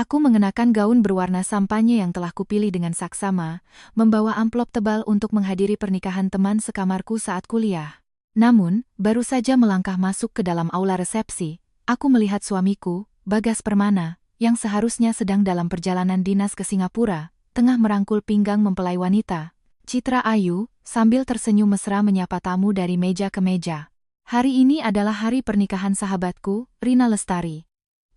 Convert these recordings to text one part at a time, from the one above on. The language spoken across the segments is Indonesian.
Aku mengenakan gaun berwarna sampanye yang telah kupilih dengan saksama, membawa amplop tebal untuk menghadiri pernikahan teman sekamarku saat kuliah. Namun, baru saja melangkah masuk ke dalam aula resepsi, aku melihat suamiku, Bagas Permana, yang seharusnya sedang dalam perjalanan dinas ke Singapura, tengah merangkul pinggang mempelai wanita, Citra Ayu, sambil tersenyum mesra menyapa tamu dari meja ke meja. Hari ini adalah hari pernikahan sahabatku, Rina Lestari.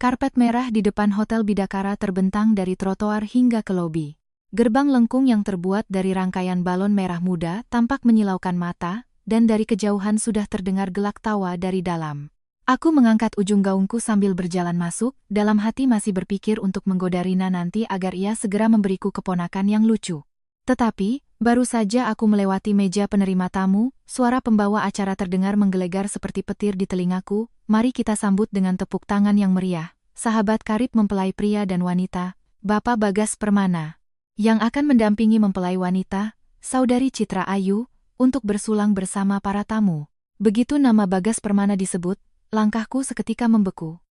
Karpet merah di depan Hotel Bidakara terbentang dari trotoar hingga ke lobi. Gerbang lengkung yang terbuat dari rangkaian balon merah muda tampak menyilaukan mata, dan dari kejauhan sudah terdengar gelak tawa dari dalam. Aku mengangkat ujung gaunku sambil berjalan masuk, dalam hati masih berpikir untuk menggoda Rina nanti agar ia segera memberiku keponakan yang lucu. Tetapi, baru saja aku melewati meja penerima tamu, suara pembawa acara terdengar menggelegar seperti petir di telingaku. Mari kita sambut dengan tepuk tangan yang meriah, sahabat karib mempelai pria dan wanita, Bapak Bagas Permana, yang akan mendampingi mempelai wanita, Saudari Citra Ayu, untuk bersulang bersama para tamu. Begitu nama Bagas Permana disebut, langkahku seketika membeku.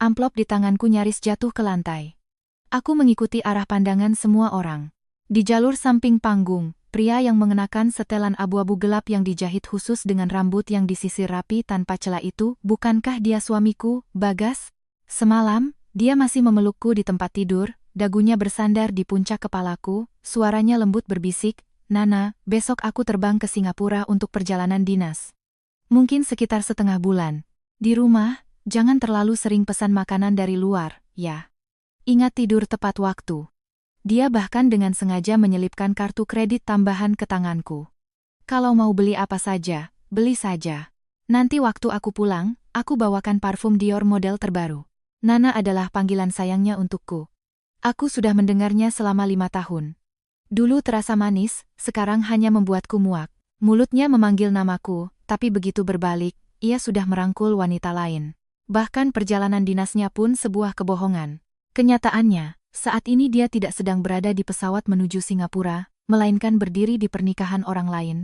Amplop di tanganku nyaris jatuh ke lantai. Aku mengikuti arah pandangan semua orang. Di jalur samping panggung, pria yang mengenakan setelan abu-abu gelap yang dijahit khusus dengan rambut yang disisir rapi tanpa celah itu, bukankah dia suamiku, Bagas? Semalam, dia masih memelukku di tempat tidur, dagunya bersandar di puncak kepalaku, suaranya lembut berbisik, Nana, besok aku terbang ke Singapura untuk perjalanan dinas. Mungkin sekitar setengah bulan. Di rumah, jangan terlalu sering pesan makanan dari luar, ya. Ingat tidur tepat waktu. Dia bahkan dengan sengaja menyelipkan kartu kredit tambahan ke tanganku. Kalau mau beli apa saja, beli saja. Nanti waktu aku pulang, aku bawakan parfum Dior model terbaru. Nana adalah panggilan sayangnya untukku. Aku sudah mendengarnya selama 5 tahun. Dulu terasa manis, sekarang hanya membuatku muak. Mulutnya memanggil namaku, tapi begitu berbalik, ia sudah merangkul wanita lain. Bahkan perjalanan dinasnya pun sebuah kebohongan. Kenyataannya, saat ini dia tidak sedang berada di pesawat menuju Singapura, melainkan berdiri di pernikahan orang lain.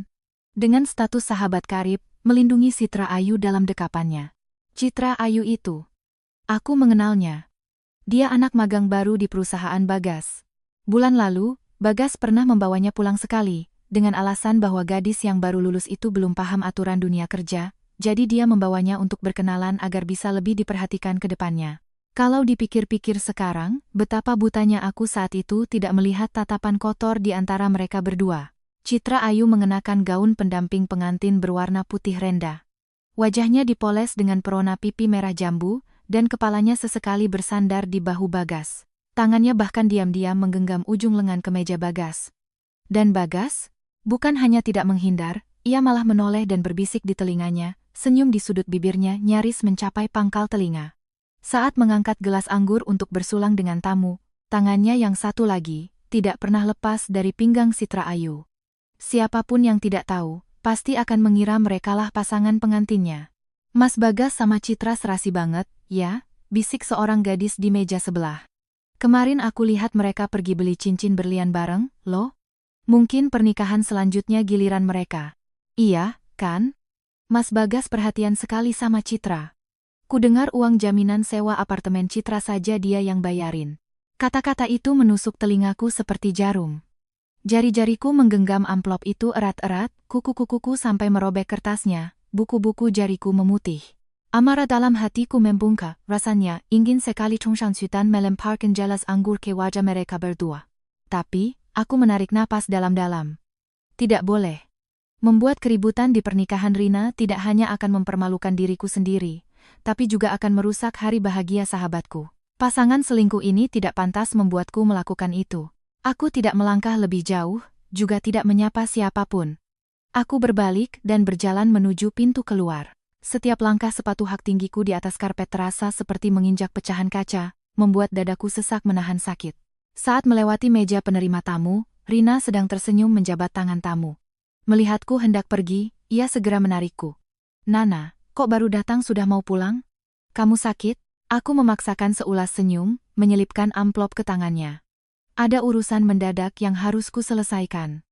Dengan status sahabat karib, melindungi Citra Ayu dalam dekapannya. Citra Ayu itu. Aku mengenalnya. Dia anak magang baru di perusahaan Bagas. Bulan lalu, Bagas pernah membawanya pulang sekali, dengan alasan bahwa gadis yang baru lulus itu belum paham aturan dunia kerja, jadi dia membawanya untuk berkenalan agar bisa lebih diperhatikan ke depannya. Kalau dipikir-pikir sekarang, betapa butanya aku saat itu tidak melihat tatapan kotor di antara mereka berdua. Citra Ayu mengenakan gaun pendamping pengantin berwarna putih renda. Wajahnya dipoles dengan perona pipi merah jambu, dan kepalanya sesekali bersandar di bahu Bagas. Tangannya bahkan diam-diam menggenggam ujung lengan kemeja Bagas. Dan Bagas, bukan hanya tidak menghindar, ia malah menoleh dan berbisik di telinganya, senyum di sudut bibirnya nyaris mencapai pangkal telinga. Saat mengangkat gelas anggur untuk bersulang dengan tamu, tangannya yang satu lagi, tidak pernah lepas dari pinggang Citra Ayu. Siapapun yang tidak tahu, pasti akan mengira merekalah pasangan pengantinnya. Mas Bagas sama Citra serasi banget, ya, bisik seorang gadis di meja sebelah. Kemarin aku lihat mereka pergi beli cincin berlian bareng, loh. Mungkin pernikahan selanjutnya giliran mereka. Iya, kan? Mas Bagas perhatian sekali sama Citra. Kudengar uang jaminan sewa apartemen Citra saja dia yang bayarin. Kata-kata itu menusuk telingaku seperti jarum. Jari-jariku menggenggam amplop itu erat-erat, kuku-kukuku sampai merobek kertasnya, buku-buku jariku memutih. Amarah dalam hatiku membungkak, rasanya ingin sekali Chongshang melemparkan jelas anggur ke wajah mereka berdua. Tapi, aku menarik napas dalam-dalam. Tidak boleh. Membuat keributan di pernikahan Rina tidak hanya akan mempermalukan diriku sendiri, tapi juga akan merusak hari bahagia sahabatku. Pasangan selingkuh ini tidak pantas membuatku melakukan itu. Aku tidak melangkah lebih jauh, juga tidak menyapa siapapun. Aku berbalik dan berjalan menuju pintu keluar. Setiap langkah sepatu hak tinggiku di atas karpet terasa seperti menginjak pecahan kaca, membuat dadaku sesak menahan sakit. Saat melewati meja penerima tamu, Rina sedang tersenyum menjabat tangan tamu. Melihatku hendak pergi, ia segera menarikku. Nana, kok baru datang sudah mau pulang? Kamu sakit? Aku memaksakan seulas senyum, menyelipkan amplop ke tangannya. Ada urusan mendadak yang harus ku selesaikan.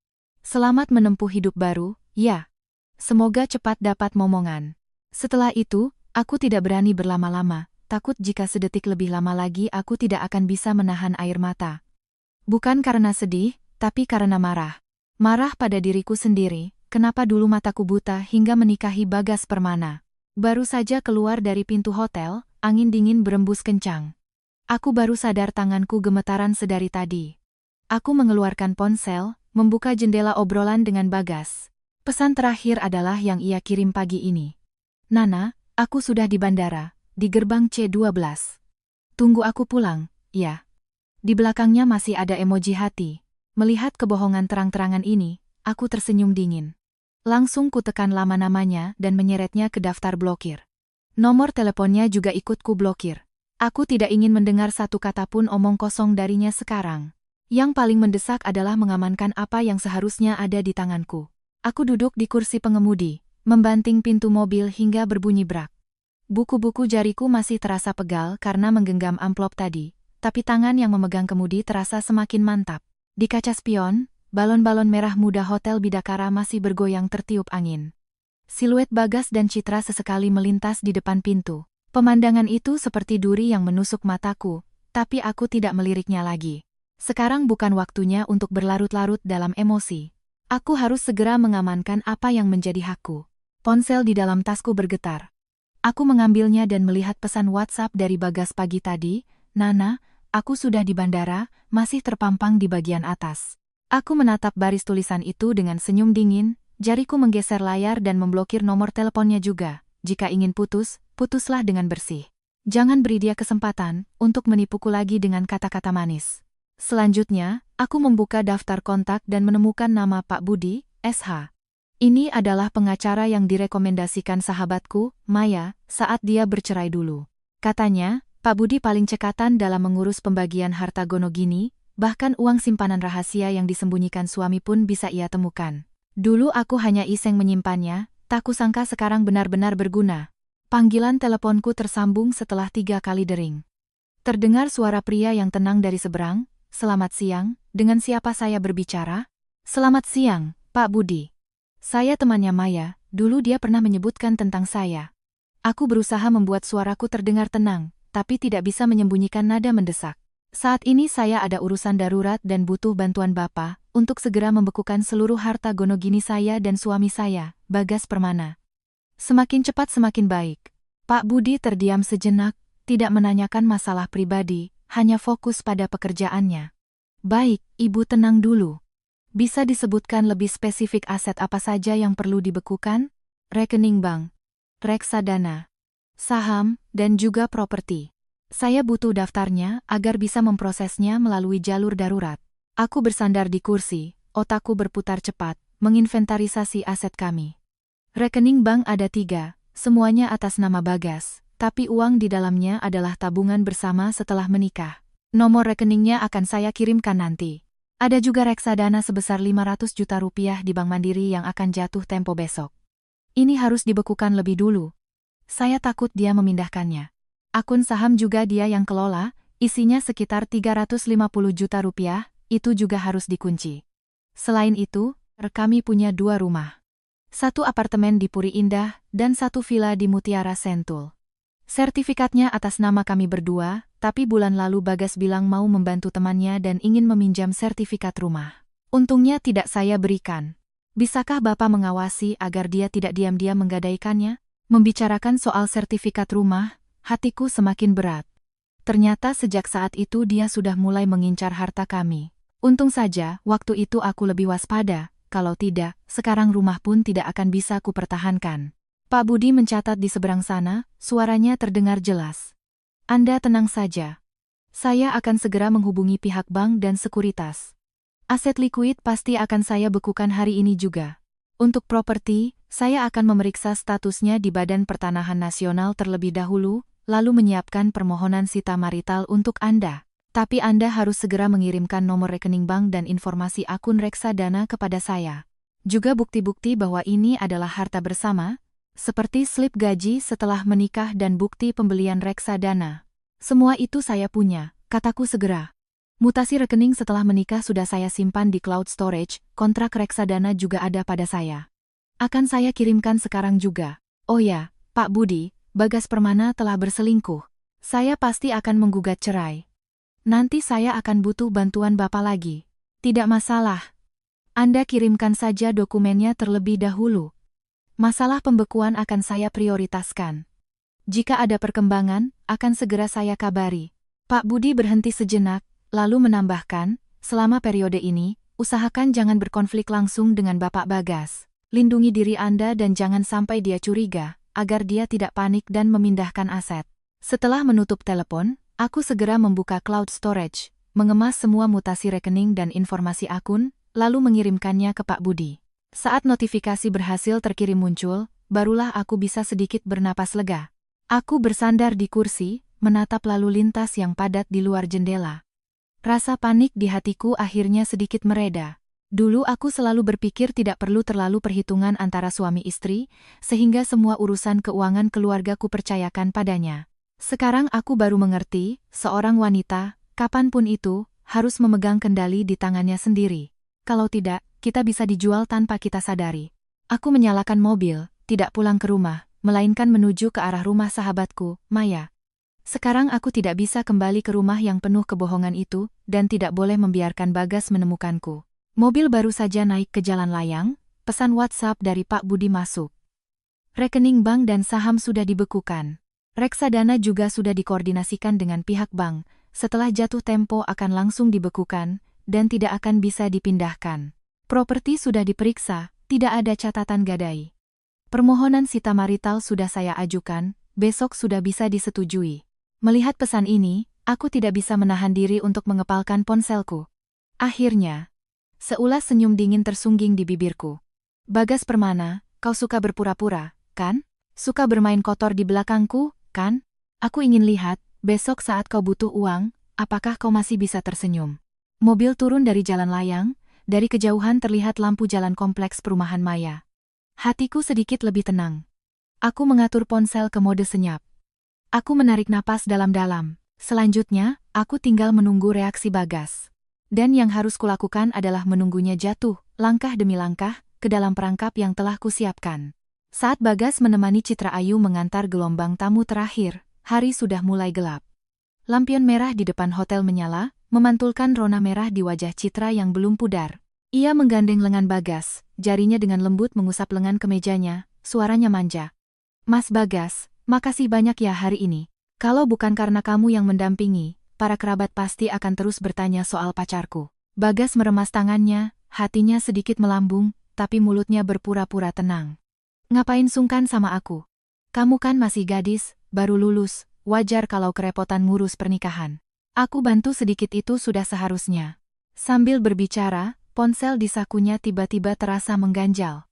Selamat menempuh hidup baru, ya. Semoga cepat dapat momongan. Setelah itu, aku tidak berani berlama-lama, takut jika sedetik lebih lama lagi aku tidak akan bisa menahan air mata. Bukan karena sedih, tapi karena marah. Marah pada diriku sendiri, kenapa dulu mataku buta hingga menikahi Bagas Permana. Baru saja keluar dari pintu hotel, angin dingin berembus kencang. Aku baru sadar tanganku gemetaran sedari tadi. Aku mengeluarkan ponsel, membuka jendela obrolan dengan Bagas. Pesan terakhir adalah yang ia kirim pagi ini. Nana, aku sudah di bandara, di gerbang C12. Tunggu aku pulang, ya. Di belakangnya masih ada emoji hati. Melihat kebohongan terang-terangan ini, aku tersenyum dingin. Langsung ku tekan lama namanya dan menyeretnya ke daftar blokir. Nomor teleponnya juga ikut ku blokir. Aku tidak ingin mendengar satu kata pun omong kosong darinya sekarang. Yang paling mendesak adalah mengamankan apa yang seharusnya ada di tanganku. Aku duduk di kursi pengemudi, membanting pintu mobil hingga berbunyi brak. Buku-buku jariku masih terasa pegal karena menggenggam amplop tadi, tapi tangan yang memegang kemudi terasa semakin mantap. Di kaca spion, balon-balon merah muda Hotel Bidakara masih bergoyang tertiup angin. Siluet Bagas dan Citra sesekali melintas di depan pintu. Pemandangan itu seperti duri yang menusuk mataku, tapi aku tidak meliriknya lagi. Sekarang bukan waktunya untuk berlarut-larut dalam emosi. Aku harus segera mengamankan apa yang menjadi hakku. Ponsel di dalam tasku bergetar. Aku mengambilnya dan melihat pesan WhatsApp dari Bagas pagi tadi. Nana, aku sudah di bandara, masih terpampang di bagian atas. Aku menatap baris tulisan itu dengan senyum dingin, jariku menggeser layar dan memblokir nomor teleponnya juga. Jika ingin putus, putuslah dengan bersih. Jangan beri dia kesempatan untuk menipuku lagi dengan kata-kata manis. Selanjutnya, aku membuka daftar kontak dan menemukan nama Pak Budi, SH. Ini adalah pengacara yang direkomendasikan sahabatku, Maya, saat dia bercerai dulu. Katanya, Pak Budi paling cekatan dalam mengurus pembagian harta Gonogini, bahkan uang simpanan rahasia yang disembunyikan suami pun bisa ia temukan. Dulu aku hanya iseng menyimpannya, tak kusangka sekarang benar-benar berguna. Panggilan teleponku tersambung setelah 3 kali dering. Terdengar suara pria yang tenang dari seberang. Selamat siang, dengan siapa saya berbicara? Selamat siang, Pak Budi. Saya temannya Maya, dulu dia pernah menyebutkan tentang saya. Aku berusaha membuat suaraku terdengar tenang, tapi tidak bisa menyembunyikan nada mendesak. Saat ini saya ada urusan darurat dan butuh bantuan Bapak, untuk segera membekukan seluruh harta Gonogini saya dan suami saya, Bagas Permana. Semakin cepat semakin baik. Pak Budi terdiam sejenak, tidak menanyakan masalah pribadi, hanya fokus pada pekerjaannya. Baik, Ibu tenang dulu. Bisa disebutkan lebih spesifik aset apa saja yang perlu dibekukan? Rekening bank, reksadana, saham, dan juga properti. Saya butuh daftarnya agar bisa memprosesnya melalui jalur darurat. Aku bersandar di kursi, otakku berputar cepat, menginventarisasi aset kami. Rekening bank ada 3, semuanya atas nama Bagas. Tapi uang di dalamnya adalah tabungan bersama setelah menikah. Nomor rekeningnya akan saya kirimkan nanti. Ada juga reksadana sebesar 500 juta rupiah di Bank Mandiri yang akan jatuh tempo besok. Ini harus dibekukan lebih dulu. Saya takut dia memindahkannya. Akun saham juga dia yang kelola, isinya sekitar 350 juta rupiah, itu juga harus dikunci. Selain itu, kami punya 2 rumah. 1 apartemen di Puri Indah dan 1 villa di Mutiara Sentul. Sertifikatnya atas nama kami berdua, tapi bulan lalu Bagas bilang mau membantu temannya dan ingin meminjam sertifikat rumah. Untungnya tidak saya berikan. Bisakah Bapak mengawasi agar dia tidak diam-diam menggadaikannya? Membicarakan soal sertifikat rumah, hatiku semakin berat. Ternyata sejak saat itu dia sudah mulai mengincar harta kami. Untung saja, waktu itu aku lebih waspada, kalau tidak, sekarang rumah pun tidak akan bisa kupertahankan. Pak Budi mencatat di seberang sana, suaranya terdengar jelas. Anda tenang saja. Saya akan segera menghubungi pihak bank dan sekuritas. Aset likuid pasti akan saya bekukan hari ini juga. Untuk properti, saya akan memeriksa statusnya di Badan Pertanahan Nasional terlebih dahulu, lalu menyiapkan permohonan sita marital untuk Anda. Tapi Anda harus segera mengirimkan nomor rekening bank dan informasi akun reksadana kepada saya. Juga bukti-bukti bahwa ini adalah harta bersama, seperti slip gaji setelah menikah dan bukti pembelian reksadana. Semua itu saya punya, kataku segera. Mutasi rekening setelah menikah sudah saya simpan di cloud storage, kontrak reksadana juga ada pada saya. Akan saya kirimkan sekarang juga. Oh ya, Pak Budi, Bagas Permana telah berselingkuh. Saya pasti akan menggugat cerai. Nanti saya akan butuh bantuan Bapak lagi. Tidak masalah. Anda kirimkan saja dokumennya terlebih dahulu. Masalah pembekuan akan saya prioritaskan. Jika ada perkembangan, akan segera saya kabari. Pak Budi berhenti sejenak, lalu menambahkan, selama periode ini, usahakan jangan berkonflik langsung dengan Bapak Bagas. Lindungi diri Anda dan jangan sampai dia curiga, agar dia tidak panik dan memindahkan aset. Setelah menutup telepon, aku segera membuka cloud storage, mengemas semua mutasi rekening dan informasi akun, lalu mengirimkannya ke Pak Budi. Saat notifikasi berhasil terkirim muncul, barulah aku bisa sedikit bernapas lega. Aku bersandar di kursi, menatap lalu lintas yang padat di luar jendela. Rasa panik di hatiku akhirnya sedikit mereda. Dulu aku selalu berpikir tidak perlu terlalu perhitungan antara suami istri, sehingga semua urusan keuangan keluarga ku percayakan padanya. Sekarang aku baru mengerti, seorang wanita, kapanpun itu, harus memegang kendali di tangannya sendiri. Kalau tidak, kita bisa dijual tanpa kita sadari. Aku menyalakan mobil, tidak pulang ke rumah, melainkan menuju ke arah rumah sahabatku, Maya. Sekarang aku tidak bisa kembali ke rumah yang penuh kebohongan itu, dan tidak boleh membiarkan Bagas menemukanku. Mobil baru saja naik ke jalan layang, pesan WhatsApp dari Pak Budi masuk. Rekening bank dan saham sudah dibekukan. Reksadana juga sudah dikoordinasikan dengan pihak bank, setelah jatuh tempo akan langsung dibekukan, dan tidak akan bisa dipindahkan. Properti sudah diperiksa, tidak ada catatan gadai. Permohonan sita marital sudah saya ajukan, besok sudah bisa disetujui. Melihat pesan ini, aku tidak bisa menahan diri untuk mengepalkan ponselku. Akhirnya, seulas senyum dingin tersungging di bibirku. Bagas Permana, kau suka berpura-pura, kan? Suka bermain kotor di belakangku, kan? Aku ingin lihat, besok saat kau butuh uang, apakah kau masih bisa tersenyum? Mobil turun dari jalan layang, dari kejauhan terlihat lampu jalan kompleks perumahan Maya. Hatiku sedikit lebih tenang. Aku mengatur ponsel ke mode senyap. Aku menarik napas dalam-dalam. Selanjutnya, aku tinggal menunggu reaksi Bagas. Dan yang harus kulakukan adalah menunggunya jatuh, langkah demi langkah, ke dalam perangkap yang telah kusiapkan. Saat Bagas menemani Citra Ayu mengantar gelombang tamu terakhir, hari sudah mulai gelap. Lampion merah di depan hotel menyala, memantulkan rona merah di wajah Citra yang belum pudar. Ia menggandeng lengan Bagas, jarinya dengan lembut mengusap lengan kemejanya, suaranya manja. Mas Bagas, makasih banyak ya hari ini. Kalau bukan karena kamu yang mendampingi, para kerabat pasti akan terus bertanya soal pacarku. Bagas meremas tangannya, hatinya sedikit melambung, tapi mulutnya berpura-pura tenang. Ngapain sungkan sama aku? Kamu kan masih gadis, baru lulus, wajar kalau kerepotan ngurus pernikahan. Aku bantu sedikit itu sudah seharusnya. Sambil berbicara, ponsel di sakunya tiba-tiba terasa mengganjal.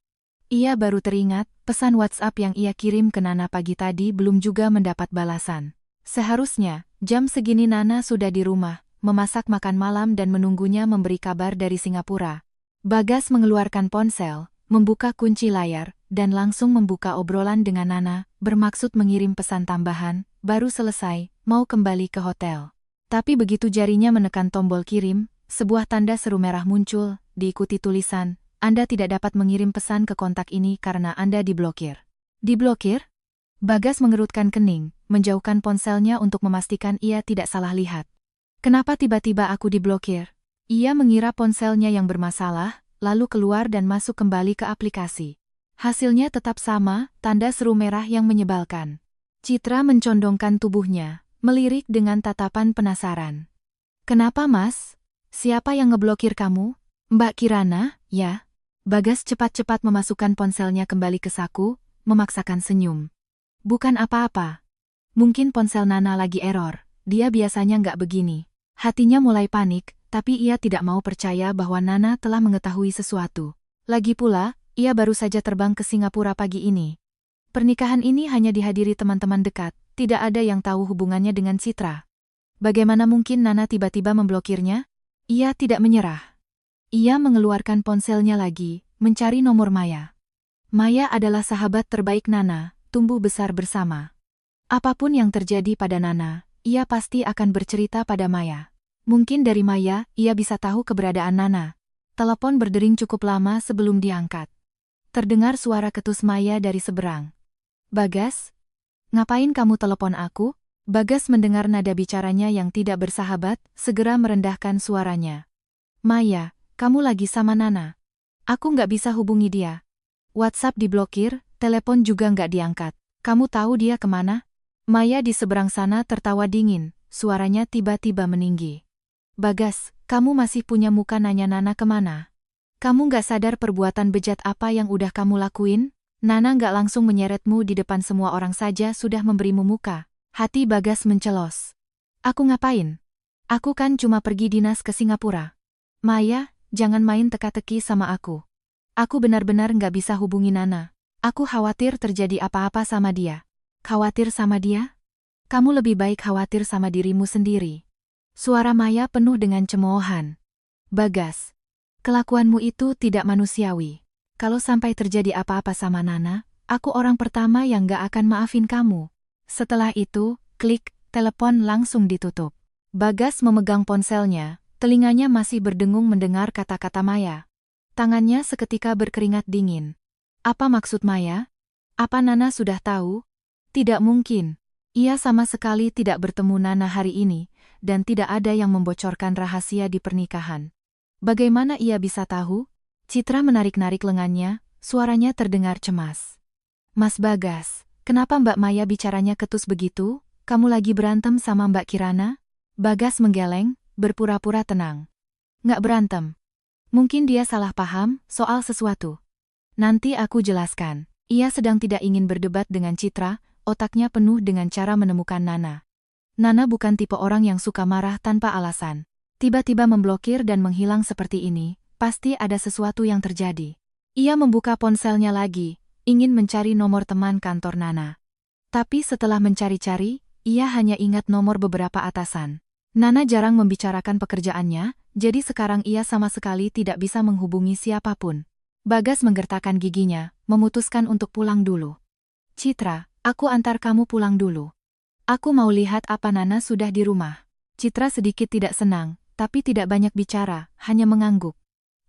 Ia baru teringat, pesan WhatsApp yang ia kirim ke Nana pagi tadi belum juga mendapat balasan. Seharusnya, jam segini Nana sudah di rumah, memasak makan malam dan menunggunya memberi kabar dari Singapura. Bagas mengeluarkan ponsel, membuka kunci layar, dan langsung membuka obrolan dengan Nana, bermaksud mengirim pesan tambahan, baru selesai, mau kembali ke hotel. Tapi begitu jarinya menekan tombol kirim, sebuah tanda seru merah muncul, diikuti tulisan, Anda tidak dapat mengirim pesan ke kontak ini karena Anda diblokir. Diblokir? Bagas mengerutkan kening, menjauhkan ponselnya untuk memastikan ia tidak salah lihat. Kenapa tiba-tiba aku diblokir? Ia mengira ponselnya yang bermasalah, lalu keluar dan masuk kembali ke aplikasi. Hasilnya tetap sama, tanda seru merah yang menyebalkan. Citra mencondongkan tubuhnya, melirik dengan tatapan penasaran. Kenapa mas? Siapa yang ngeblokir kamu? Mbak Kirana, ya? Bagas cepat-cepat memasukkan ponselnya kembali ke saku, memaksakan senyum. Bukan apa-apa. Mungkin ponsel Nana lagi error, dia biasanya nggak begini. Hatinya mulai panik, tapi ia tidak mau percaya bahwa Nana telah mengetahui sesuatu. Lagi pula, ia baru saja terbang ke Singapura pagi ini. Pernikahan ini hanya dihadiri teman-teman dekat, tidak ada yang tahu hubungannya dengan Citra. Bagaimana mungkin Nana tiba-tiba memblokirnya? Ia tidak menyerah. Ia mengeluarkan ponselnya lagi, mencari nomor Maya. Maya adalah sahabat terbaik Nana, tumbuh besar bersama. Apapun yang terjadi pada Nana, ia pasti akan bercerita pada Maya. Mungkin dari Maya, ia bisa tahu keberadaan Nana. Telepon berdering cukup lama sebelum diangkat. Terdengar suara ketus Maya dari seberang. Bagas? Ngapain kamu telepon aku? Bagas mendengar nada bicaranya yang tidak bersahabat, segera merendahkan suaranya. Maya, kamu lagi sama Nana? Aku nggak bisa hubungi dia. WhatsApp diblokir, telepon juga nggak diangkat. Kamu tahu dia kemana? Maya di seberang sana tertawa dingin, suaranya tiba-tiba meninggi. Bagas, kamu masih punya muka nanya Nana kemana? Kamu nggak sadar perbuatan bejat apa yang udah kamu lakuin? Nana nggak langsung menyeretmu di depan semua orang saja sudah memberimu muka. Hati Bagas mencelos. Aku ngapain? Aku kan cuma pergi dinas ke Singapura. Maya, jangan main teka-teki sama aku. Aku benar-benar nggak bisa hubungi Nana. Aku khawatir terjadi apa-apa sama dia. Khawatir sama dia? Kamu lebih baik khawatir sama dirimu sendiri. Suara Maya penuh dengan cemoohan. Bagas, kelakuanmu itu tidak manusiawi. Kalau sampai terjadi apa-apa sama Nana, aku orang pertama yang nggak akan maafin kamu. Setelah itu, klik, telepon langsung ditutup. Bagas memegang ponselnya, telinganya masih berdengung mendengar kata-kata Maya. Tangannya seketika berkeringat dingin. Apa maksud Maya? Apa Nana sudah tahu? Tidak mungkin. Ia sama sekali tidak bertemu Nana hari ini, dan tidak ada yang membocorkan rahasia di pernikahan. Bagaimana ia bisa tahu? Citra menarik-narik lengannya, suaranya terdengar cemas. Mas Bagas, kenapa Mbak Maya bicaranya ketus begitu? Kamu lagi berantem sama Mbak Kirana? Bagas menggeleng, berpura-pura tenang. Nggak berantem. Mungkin dia salah paham soal sesuatu. Nanti aku jelaskan. Ia sedang tidak ingin berdebat dengan Citra, otaknya penuh dengan cara menemukan Nana. Nana bukan tipe orang yang suka marah tanpa alasan. Tiba-tiba memblokir dan menghilang seperti ini, pasti ada sesuatu yang terjadi. Ia membuka ponselnya lagi, ingin mencari nomor teman kantor Nana. Tapi setelah mencari-cari, ia hanya ingat nomor beberapa atasan. Nana jarang membicarakan pekerjaannya, jadi sekarang ia sama sekali tidak bisa menghubungi siapapun. Bagas menggertakkan giginya, memutuskan untuk pulang dulu. Citra, aku antar kamu pulang dulu. Aku mau lihat apa Nana sudah di rumah. Citra sedikit tidak senang, tapi tidak banyak bicara, hanya mengangguk.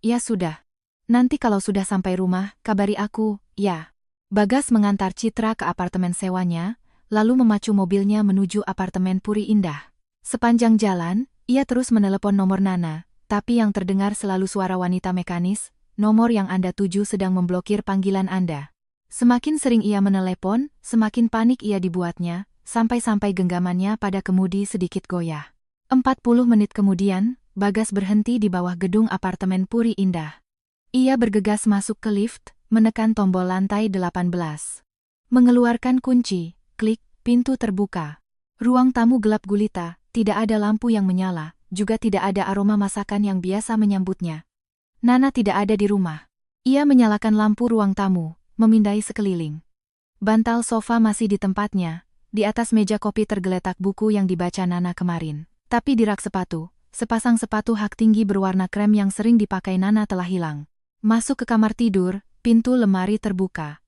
Ya sudah. Nanti kalau sudah sampai rumah, kabari aku, ya. Bagas mengantar Citra ke apartemen sewanya, lalu memacu mobilnya menuju apartemen Puri Indah. Sepanjang jalan, ia terus menelepon nomor Nana, tapi yang terdengar selalu suara wanita mekanis, nomor yang Anda tuju sedang memblokir panggilan Anda. Semakin sering ia menelepon, semakin panik ia dibuatnya, sampai-sampai genggamannya pada kemudi sedikit goyah. 40 menit kemudian, Bagas berhenti di bawah gedung apartemen Puri Indah. Ia bergegas masuk ke lift, menekan tombol lantai 18. Mengeluarkan kunci, klik, pintu terbuka. Ruang tamu gelap gulita, tidak ada lampu yang menyala, juga tidak ada aroma masakan yang biasa menyambutnya. Nana tidak ada di rumah. Ia menyalakan lampu ruang tamu, memindai sekeliling. Bantal sofa masih di tempatnya, di atas meja kopi tergeletak buku yang dibaca Nana kemarin. Tapi di rak sepatu, sepasang sepatu hak tinggi berwarna krem yang sering dipakai Nana telah hilang. Masuk ke kamar tidur, pintu lemari terbuka.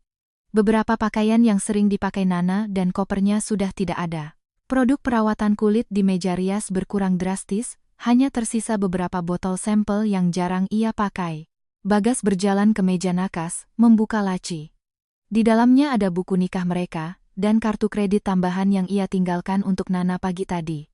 Beberapa pakaian yang sering dipakai Nana dan kopernya sudah tidak ada. Produk perawatan kulit di meja rias berkurang drastis, hanya tersisa beberapa botol sampel yang jarang ia pakai. Bagas berjalan ke meja nakas, membuka laci. Di dalamnya ada buku nikah mereka, dan kartu kredit tambahan yang ia tinggalkan untuk Nana pagi tadi.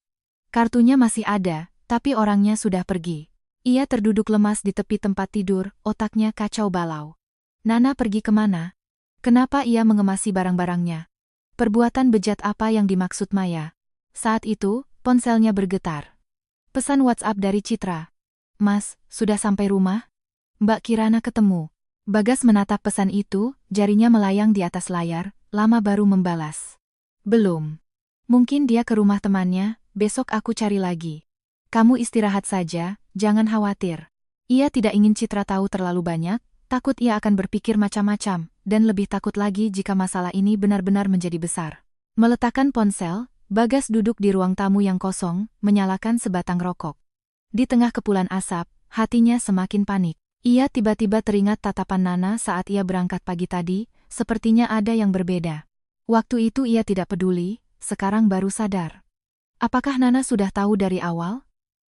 Kartunya masih ada, tapi orangnya sudah pergi. Ia terduduk lemas di tepi tempat tidur, otaknya kacau balau. Nana pergi kemana? Kenapa ia mengemasi barang-barangnya? Perbuatan bejat apa yang dimaksud Maya? Saat itu, ponselnya bergetar. Pesan WhatsApp dari Citra. Mas, sudah sampai rumah? Mbak Kirana ketemu. Bagas menatap pesan itu, jarinya melayang di atas layar, lama baru membalas. Belum. Mungkin dia ke rumah temannya, besok aku cari lagi. Kamu istirahat saja, jangan khawatir. Ia tidak ingin Citra tahu terlalu banyak, takut ia akan berpikir macam-macam, dan lebih takut lagi jika masalah ini benar-benar menjadi besar. Meletakkan ponsel, Bagas duduk di ruang tamu yang kosong, menyalakan sebatang rokok. Di tengah kepulan asap, hatinya semakin panik. Ia tiba-tiba teringat tatapan Nana saat ia berangkat pagi tadi, sepertinya ada yang berbeda. Waktu itu ia tidak peduli, sekarang baru sadar. Apakah Nana sudah tahu dari awal?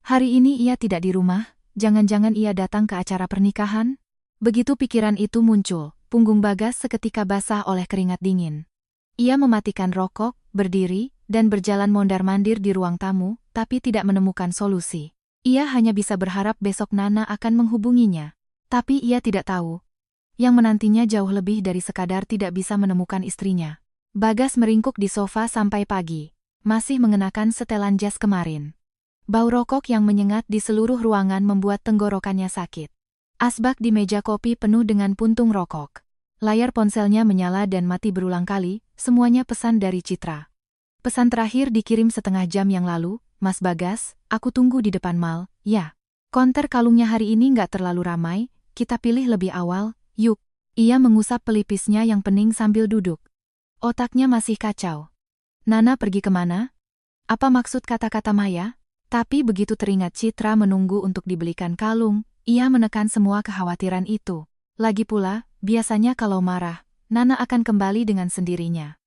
Hari ini ia tidak di rumah, jangan-jangan ia datang ke acara pernikahan? Begitu pikiran itu muncul, punggung Bagas seketika basah oleh keringat dingin. Ia mematikan rokok, berdiri, dan berjalan mondar-mandir di ruang tamu, tapi tidak menemukan solusi. Ia hanya bisa berharap besok Nana akan menghubunginya. Tapi ia tidak tahu. Yang menantinya jauh lebih dari sekadar tidak bisa menemukan istrinya. Bagas meringkuk di sofa sampai pagi. Masih mengenakan setelan jas kemarin. Bau rokok yang menyengat di seluruh ruangan membuat tenggorokannya sakit. Asbak di meja kopi penuh dengan puntung rokok. Layar ponselnya menyala dan mati berulang kali, semuanya pesan dari Citra. Pesan terakhir dikirim setengah jam yang lalu, Mas Bagas, aku tunggu di depan mall, ya. Konter kalungnya hari ini nggak terlalu ramai, kita pilih lebih awal, yuk. Ia mengusap pelipisnya yang pening sambil duduk. Otaknya masih kacau. Nana pergi kemana? Apa maksud kata-kata Maya? Tapi begitu teringat Citra menunggu untuk dibelikan kalung, ia menekan semua kekhawatiran itu. Lagi pula, biasanya kalau marah, Nana akan kembali dengan sendirinya.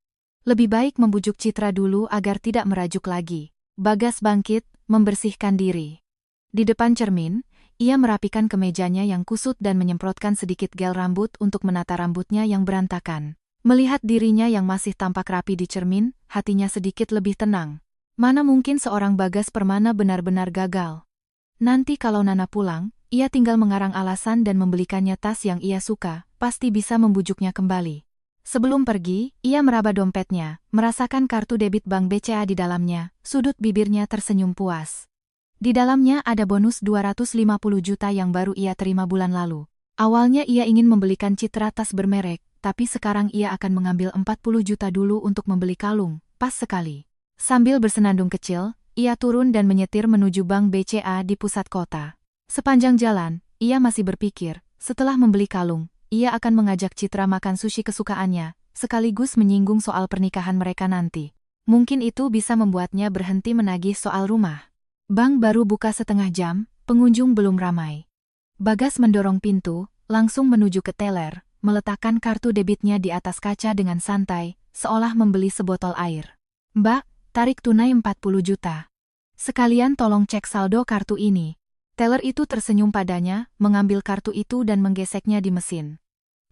Lebih baik membujuk Citra dulu agar tidak merajuk lagi. Bagas bangkit, membersihkan diri. Di depan cermin, ia merapikan kemejanya yang kusut dan menyemprotkan sedikit gel rambut untuk menata rambutnya yang berantakan. Melihat dirinya yang masih tampak rapi di cermin, hatinya sedikit lebih tenang. Mana mungkin seorang Bagas Permana benar-benar gagal. Nanti kalau Nana pulang, ia tinggal mengarang alasan dan membelikannya tas yang ia suka, pasti bisa membujuknya kembali. Sebelum pergi, ia meraba dompetnya, merasakan kartu debit bank BCA di dalamnya, sudut bibirnya tersenyum puas. Di dalamnya ada bonus 250 juta yang baru ia terima bulan lalu. Awalnya ia ingin membelikan Citra tas bermerek, tapi sekarang ia akan mengambil 40 juta dulu untuk membeli kalung, pas sekali. Sambil bersenandung kecil, ia turun dan menyetir menuju bank BCA di pusat kota. Sepanjang jalan, ia masih berpikir, setelah membeli kalung, ia akan mengajak Citra makan sushi kesukaannya, sekaligus menyinggung soal pernikahan mereka nanti. Mungkin itu bisa membuatnya berhenti menagih soal rumah. Bank baru buka setengah jam, pengunjung belum ramai. Bagas mendorong pintu, langsung menuju ke teller, meletakkan kartu debitnya di atas kaca dengan santai, seolah membeli sebotol air. Mbak, tarik tunai 40 juta. Sekalian tolong cek saldo kartu ini. Teller itu tersenyum padanya, mengambil kartu itu dan menggeseknya di mesin.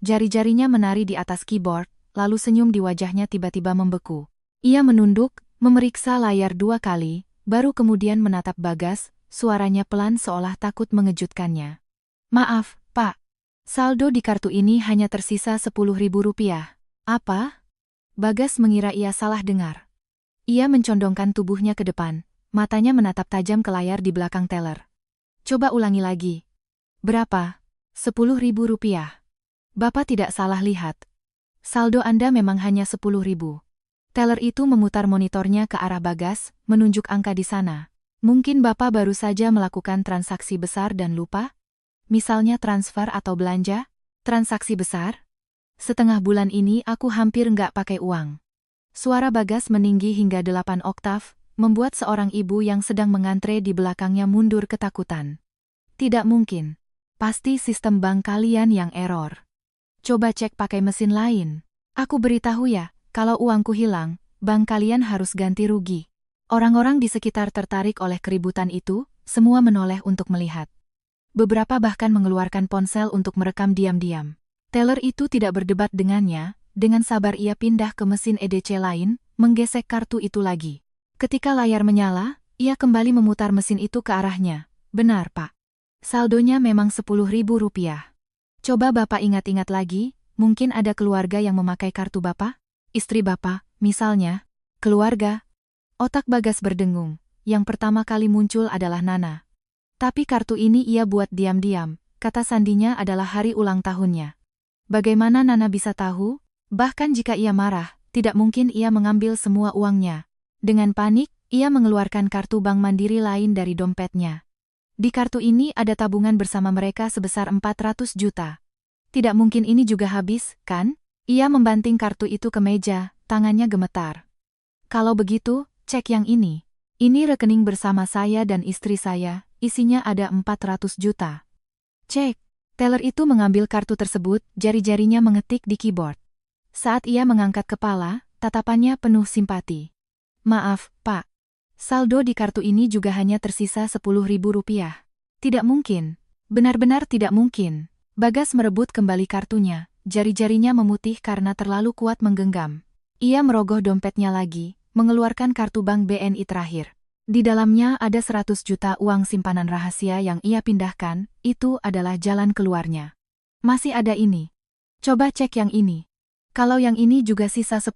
Jari-jarinya menari di atas keyboard, lalu senyum di wajahnya tiba-tiba membeku. Ia menunduk, memeriksa layar 2 kali, baru kemudian menatap Bagas, suaranya pelan seolah takut mengejutkannya. Maaf, Pak. Saldo di kartu ini hanya tersisa 10.000 rupiah. Apa? Bagas mengira ia salah dengar. Ia mencondongkan tubuhnya ke depan, matanya menatap tajam ke layar di belakang teller. Coba ulangi lagi. Berapa? 10.000 rupiah. Bapak tidak salah lihat. Saldo Anda memang hanya 10.000. Teller itu memutar monitornya ke arah Bagas, menunjuk angka di sana. Mungkin Bapak baru saja melakukan transaksi besar dan lupa? Misalnya transfer atau belanja? Transaksi besar? Setengah bulan ini aku hampir nggak pakai uang. Suara Bagas meninggi hingga 8 oktav, membuat seorang ibu yang sedang mengantre di belakangnya mundur ketakutan. Tidak mungkin. Pasti sistem bank kalian yang error. Coba cek pakai mesin lain. Aku beritahu ya, kalau uangku hilang, bank kalian harus ganti rugi. Orang-orang di sekitar tertarik oleh keributan itu, semua menoleh untuk melihat. Beberapa bahkan mengeluarkan ponsel untuk merekam diam-diam. Teller itu tidak berdebat dengannya, dengan sabar ia pindah ke mesin EDC lain, menggesek kartu itu lagi. Ketika layar menyala, ia kembali memutar mesin itu ke arahnya. Benar, Pak. Saldonya memang 10.000 rupiah. Coba Bapak ingat-ingat lagi, mungkin ada keluarga yang memakai kartu Bapak? Istri Bapak, misalnya. Keluarga? Otak Bagas berdengung. Yang pertama kali muncul adalah Nana. Tapi kartu ini ia buat diam-diam, kata sandinya adalah hari ulang tahunnya. Bagaimana Nana bisa tahu? Bahkan jika ia marah, tidak mungkin ia mengambil semua uangnya. Dengan panik, ia mengeluarkan kartu bank mandiri lain dari dompetnya. Di kartu ini ada tabungan bersama mereka sebesar 400 juta. Tidak mungkin ini juga habis, kan? Ia membanting kartu itu ke meja, tangannya gemetar. Kalau begitu, cek yang ini. Ini rekening bersama saya dan istri saya. Isinya ada 400 juta. Cek. Teller itu mengambil kartu tersebut, jari-jarinya mengetik di keyboard. Saat ia mengangkat kepala, tatapannya penuh simpati. Maaf, Pak. Saldo di kartu ini juga hanya tersisa 10.000 rupiah. Tidak mungkin. Benar-benar tidak mungkin. Bagas merebut kembali kartunya, jari-jarinya memutih karena terlalu kuat menggenggam. Ia merogoh dompetnya lagi, mengeluarkan kartu bank BNI terakhir. Di dalamnya ada 100 juta uang simpanan rahasia yang ia pindahkan, itu adalah jalan keluarnya. Masih ada ini. Coba cek yang ini. Kalau yang ini juga sisa 10.000,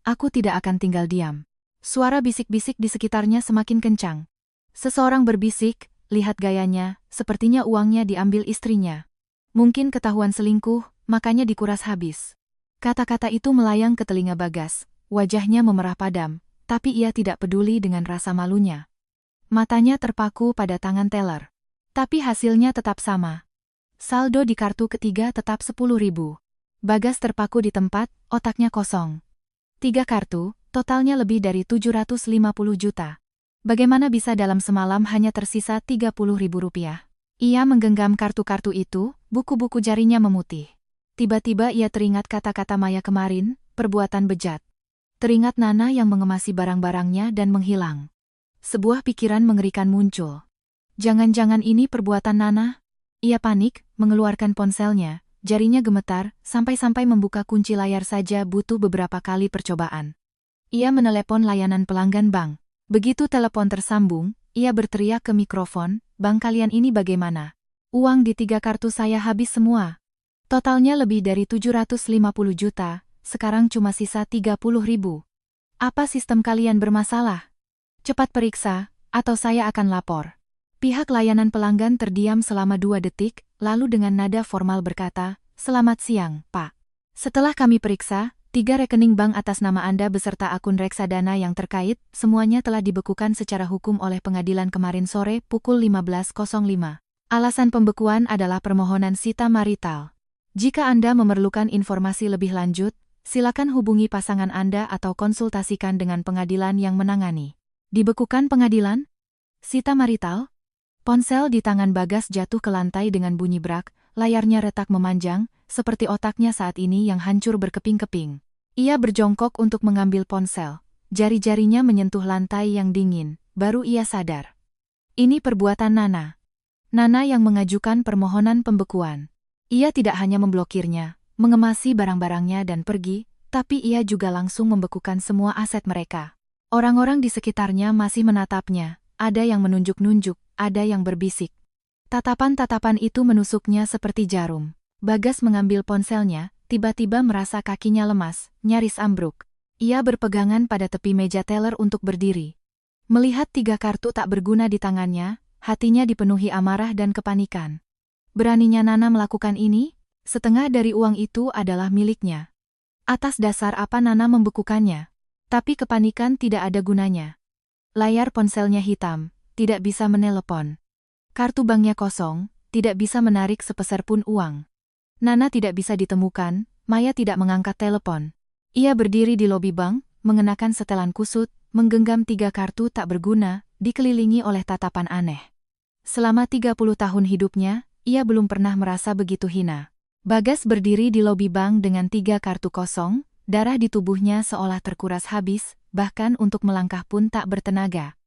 aku tidak akan tinggal diam. Suara bisik-bisik di sekitarnya semakin kencang. Seseorang berbisik, lihat gayanya, sepertinya uangnya diambil istrinya. Mungkin ketahuan selingkuh, makanya dikuras habis. Kata-kata itu melayang ke telinga Bagas, wajahnya memerah padam. Tapi ia tidak peduli dengan rasa malunya. Matanya terpaku pada tangan teller. Tapi hasilnya tetap sama. Saldo di kartu ketiga tetap 10.000. Bagas terpaku di tempat, otaknya kosong. 3 kartu, totalnya lebih dari 750 juta. Bagaimana bisa dalam semalam hanya tersisa 30.000 rupiah? Ia menggenggam kartu-kartu itu, buku-buku jarinya memutih. Tiba-tiba ia teringat kata-kata Maya kemarin, perbuatan bejat. Teringat Nana yang mengemasi barang-barangnya dan menghilang. Sebuah pikiran mengerikan muncul. Jangan-jangan ini perbuatan Nana? Ia panik, mengeluarkan ponselnya, jarinya gemetar, sampai-sampai membuka kunci layar saja butuh beberapa kali percobaan. Ia menelepon layanan pelanggan bank. Begitu telepon tersambung, ia berteriak ke mikrofon, "Bank kalian ini bagaimana? Uang di 3 kartu saya habis semua. Totalnya lebih dari 750 juta. Sekarang cuma sisa 30.000. Apa sistem kalian bermasalah? Cepat periksa, atau saya akan lapor." Pihak layanan pelanggan terdiam selama 2 detik, lalu dengan nada formal berkata, "Selamat siang, Pak. Setelah kami periksa, 3 rekening bank atas nama Anda beserta akun reksadana yang terkait, semuanya telah dibekukan secara hukum oleh pengadilan kemarin sore pukul 15.05. Alasan pembekuan adalah permohonan sita marital. Jika Anda memerlukan informasi lebih lanjut, silakan hubungi pasangan Anda atau konsultasikan dengan pengadilan yang menangani." Dibekukan pengadilan? Sita marital? Ponsel di tangan Bagas jatuh ke lantai dengan bunyi brak, layarnya retak memanjang, seperti otaknya saat ini yang hancur berkeping-keping. Ia berjongkok untuk mengambil ponsel. Jari-jarinya menyentuh lantai yang dingin, baru ia sadar. Ini perbuatan Nana. Nana yang mengajukan permohonan pembekuan. Ia tidak hanya memblokirnya, mengemasi barang-barangnya dan pergi, tapi ia juga langsung membekukan semua aset mereka. Orang-orang di sekitarnya masih menatapnya, ada yang menunjuk-nunjuk, ada yang berbisik. Tatapan-tatapan itu menusuknya seperti jarum. Bagas mengambil ponselnya, tiba-tiba merasa kakinya lemas, nyaris ambruk. Ia berpegangan pada tepi meja teller untuk berdiri. Melihat 3 kartu tak berguna di tangannya, hatinya dipenuhi amarah dan kepanikan. Beraninya Nana melakukan ini? Setengah dari uang itu adalah miliknya. Atas dasar apa Nana membekukannya? Tapi kepanikan tidak ada gunanya. Layar ponselnya hitam, tidak bisa menelepon. Kartu banknya kosong, tidak bisa menarik sepeser pun uang. Nana tidak bisa ditemukan, Maya tidak mengangkat telepon. Ia berdiri di lobi bank, mengenakan setelan kusut, menggenggam 3 kartu tak berguna, dikelilingi oleh tatapan aneh. Selama 30 tahun hidupnya, ia belum pernah merasa begitu hina. Bagas berdiri di lobi bank dengan 3 kartu kosong, darah di tubuhnya seolah terkuras habis, bahkan untuk melangkah pun tak bertenaga.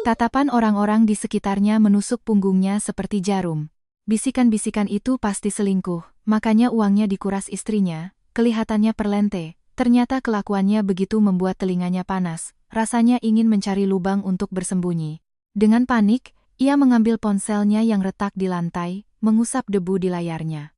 Tatapan orang-orang di sekitarnya menusuk punggungnya seperti jarum. Bisikan-bisikan itu pasti selingkuh, makanya uangnya dikuras istrinya, kelihatannya perlente, ternyata kelakuannya begitu membuat telinganya panas, rasanya ingin mencari lubang untuk bersembunyi. Dengan panik, ia mengambil ponselnya yang retak di lantai, mengusap debu di layarnya.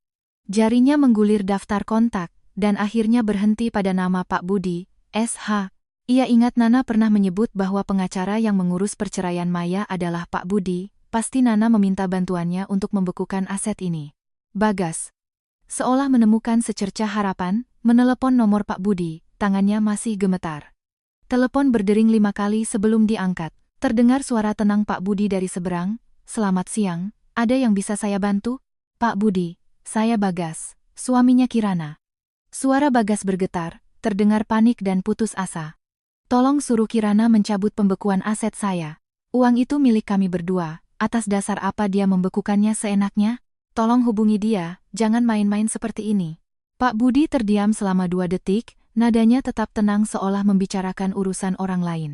Jarinya menggulir daftar kontak, dan akhirnya berhenti pada nama Pak Budi, SH. Ia ingat Nana pernah menyebut bahwa pengacara yang mengurus perceraian Maya adalah Pak Budi, pasti Nana meminta bantuannya untuk membekukan aset ini. Bagas, seolah menemukan secercah harapan, menelepon nomor Pak Budi, tangannya masih gemetar. Telepon berdering 5 kali sebelum diangkat. Terdengar suara tenang Pak Budi dari seberang, "Selamat siang, ada yang bisa saya bantu?" "Pak Budi, saya Bagas, suaminya Kirana." Suara Bagas bergetar, terdengar panik dan putus asa. "Tolong suruh Kirana mencabut pembekuan aset saya. Uang itu milik kami berdua, atas dasar apa dia membekukannya seenaknya? Tolong hubungi dia, jangan main-main seperti ini." Pak Budi terdiam selama 2 detik, nadanya tetap tenang seolah membicarakan urusan orang lain.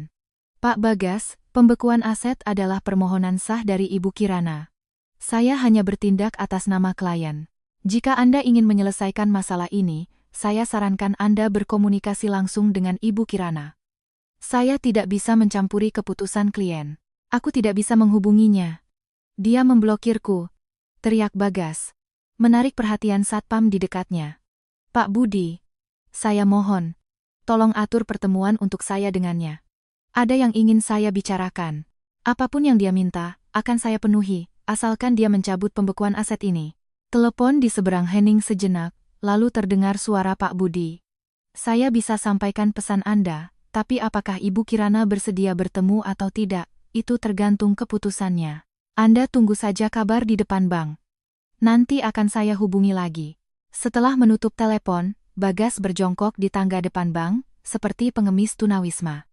"Pak Bagas, pembekuan aset adalah permohonan sah dari Ibu Kirana. Saya hanya bertindak atas nama klien. Jika Anda ingin menyelesaikan masalah ini, saya sarankan Anda berkomunikasi langsung dengan Ibu Kirana." Saya tidak bisa mencampuri keputusan klien. Aku tidak bisa menghubunginya. Dia memblokirku, teriak Bagas, menarik perhatian satpam di dekatnya. Pak Budi, saya mohon, tolong atur pertemuan untuk saya dengannya. Ada yang ingin saya bicarakan. Apapun yang dia minta, akan saya penuhi, asalkan dia mencabut pembekuan aset ini. Telepon di seberang hening sejenak, lalu terdengar suara Pak Budi. Saya bisa sampaikan pesan Anda, tapi apakah Ibu Kirana bersedia bertemu atau tidak, itu tergantung keputusannya. Anda tunggu saja kabar di depan bank. Nanti akan saya hubungi lagi. Setelah menutup telepon, Bagas berjongkok di tangga depan bank, seperti pengemis tunawisma.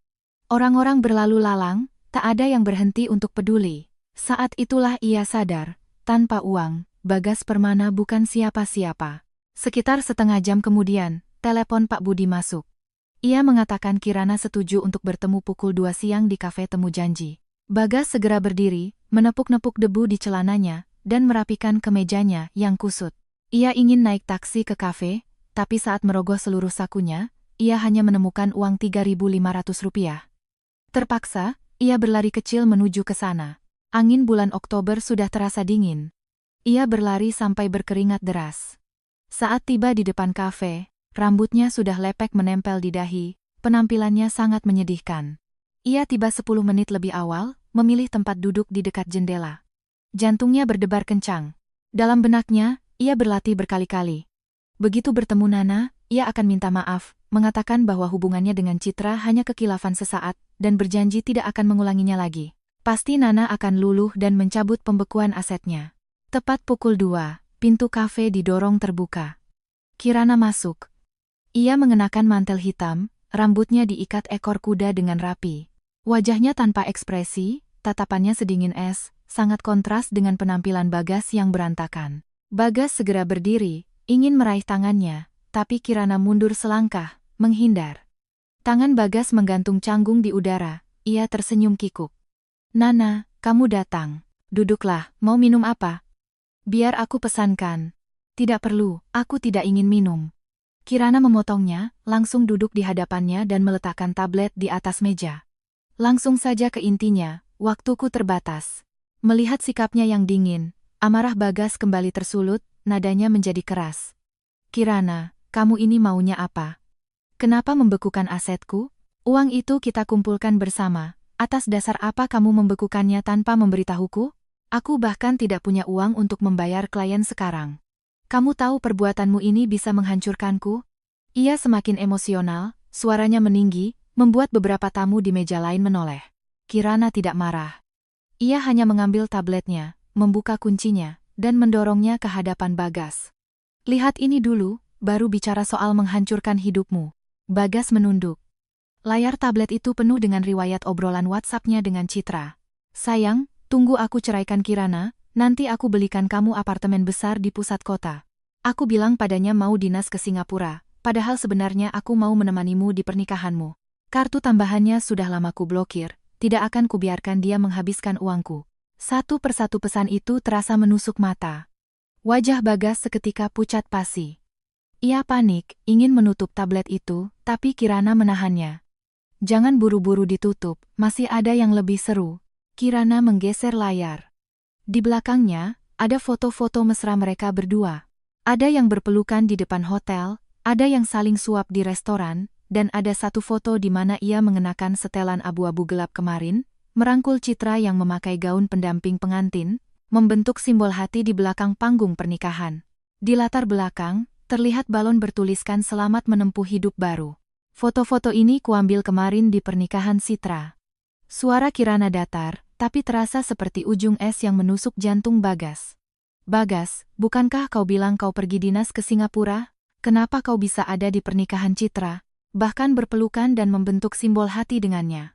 Orang-orang berlalu lalang, tak ada yang berhenti untuk peduli. Saat itulah ia sadar, tanpa uang, Bagas Permana bukan siapa-siapa. Sekitar setengah jam kemudian, telepon Pak Budi masuk. Ia mengatakan Kirana setuju untuk bertemu pukul 2 siang di kafe Temu Janji. Bagas segera berdiri, menepuk-nepuk debu di celananya, dan merapikan kemejanya yang kusut. Ia ingin naik taksi ke kafe, tapi saat merogoh seluruh sakunya, ia hanya menemukan uang Rp3.500. Terpaksa, ia berlari kecil menuju ke sana. Angin bulan Oktober sudah terasa dingin. Ia berlari sampai berkeringat deras. Saat tiba di depan kafe, rambutnya sudah lepek menempel di dahi, penampilannya sangat menyedihkan. Ia tiba 10 menit lebih awal, memilih tempat duduk di dekat jendela. Jantungnya berdebar kencang. Dalam benaknya, ia berlatih berkali-kali. Begitu bertemu Nana, ia akan minta maaf, mengatakan bahwa hubungannya dengan Citra hanya kekilafan sesaat, dan berjanji tidak akan mengulanginya lagi. Pasti Nana akan luluh dan mencabut pembekuan asetnya. Tepat pukul 2, pintu kafe didorong terbuka. Kirana masuk. Ia mengenakan mantel hitam, rambutnya diikat ekor kuda dengan rapi. Wajahnya tanpa ekspresi, tatapannya sedingin es, sangat kontras dengan penampilan Bagas yang berantakan. Bagas segera berdiri, ingin meraih tangannya, tapi Kirana mundur selangkah, menghindar. Tangan Bagas menggantung canggung di udara, ia tersenyum kikuk. Nana, kamu datang. Duduklah, mau minum apa? Biar aku pesankan. Tidak perlu, aku tidak ingin minum. Kirana memotongnya, langsung duduk di hadapannya dan meletakkan tablet di atas meja. Langsung saja ke intinya, waktuku terbatas. Melihat sikapnya yang dingin, amarah Bagas kembali tersulut, nadanya menjadi keras. Kirana, kamu ini maunya apa? Kenapa membekukan asetku? Uang itu kita kumpulkan bersama, atas dasar apa kamu membekukannya tanpa memberitahuku? Aku bahkan tidak punya uang untuk membayar klien sekarang. Kamu tahu perbuatanmu ini bisa menghancurkanku? Ia semakin emosional, suaranya meninggi, membuat beberapa tamu di meja lain menoleh. Kirana tidak marah. Ia hanya mengambil tabletnya, membuka kuncinya, dan mendorongnya ke hadapan Bagas. Lihat ini dulu, baru bicara soal menghancurkan hidupmu. Bagas menunduk. Layar tablet itu penuh dengan riwayat obrolan WhatsApp-nya dengan Citra. Sayang, tunggu aku ceraikan Kirana, nanti aku belikan kamu apartemen besar di pusat kota. Aku bilang padanya mau dinas ke Singapura, padahal sebenarnya aku mau menemanimu di pernikahanmu. Kartu tambahannya sudah lama ku blokir, tidak akan kubiarkan dia menghabiskan uangku. Satu persatu pesan itu terasa menusuk mata. Wajah Bagas seketika pucat pasi. Ia panik, ingin menutup tablet itu, tapi Kirana menahannya. Jangan buru-buru ditutup, masih ada yang lebih seru. Kirana menggeser layar. Di belakangnya, ada foto-foto mesra mereka berdua. Ada yang berpelukan di depan hotel, ada yang saling suap di restoran, dan ada satu foto di mana ia mengenakan setelan abu-abu gelap kemarin, merangkul Citra yang memakai gaun pendamping pengantin, membentuk simbol hati di belakang panggung pernikahan. Di latar belakang, terlihat balon bertuliskan selamat menempuh hidup baru. Foto-foto ini kuambil kemarin di pernikahan Citra. Suara Kirana datar, tapi terasa seperti ujung es yang menusuk jantung Bagas. Bagas, bukankah kau bilang kau pergi dinas ke Singapura? Kenapa kau bisa ada di pernikahan Citra? Bahkan berpelukan dan membentuk simbol hati dengannya.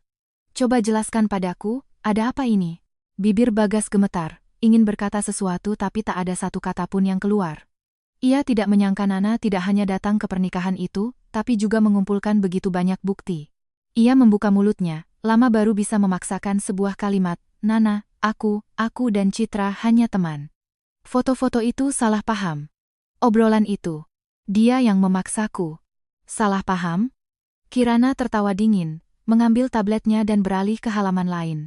Coba jelaskan padaku, ada apa ini? Bibir Bagas gemetar, ingin berkata sesuatu tapi tak ada satu kata pun yang keluar. Ia tidak menyangka Nana tidak hanya datang ke pernikahan itu, tapi juga mengumpulkan begitu banyak bukti. Ia membuka mulutnya, lama baru bisa memaksakan sebuah kalimat, Nana, aku dan Citra hanya teman. Foto-foto itu salah paham. Obrolan itu, dia yang memaksaku. Salah paham? Kirana tertawa dingin, mengambil tabletnya dan beralih ke halaman lain.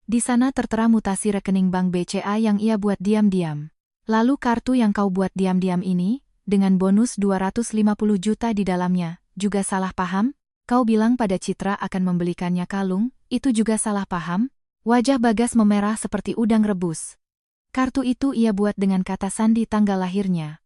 Di sana tertera mutasi rekening bank BCA yang ia buat diam-diam. Lalu kartu yang kau buat diam-diam ini, dengan bonus 250 juta di dalamnya, juga salah paham? Kau bilang pada Citra akan membelikannya kalung, itu juga salah paham? Wajah Bagas memerah seperti udang rebus. Kartu itu ia buat dengan kata sandi tanggal lahirnya.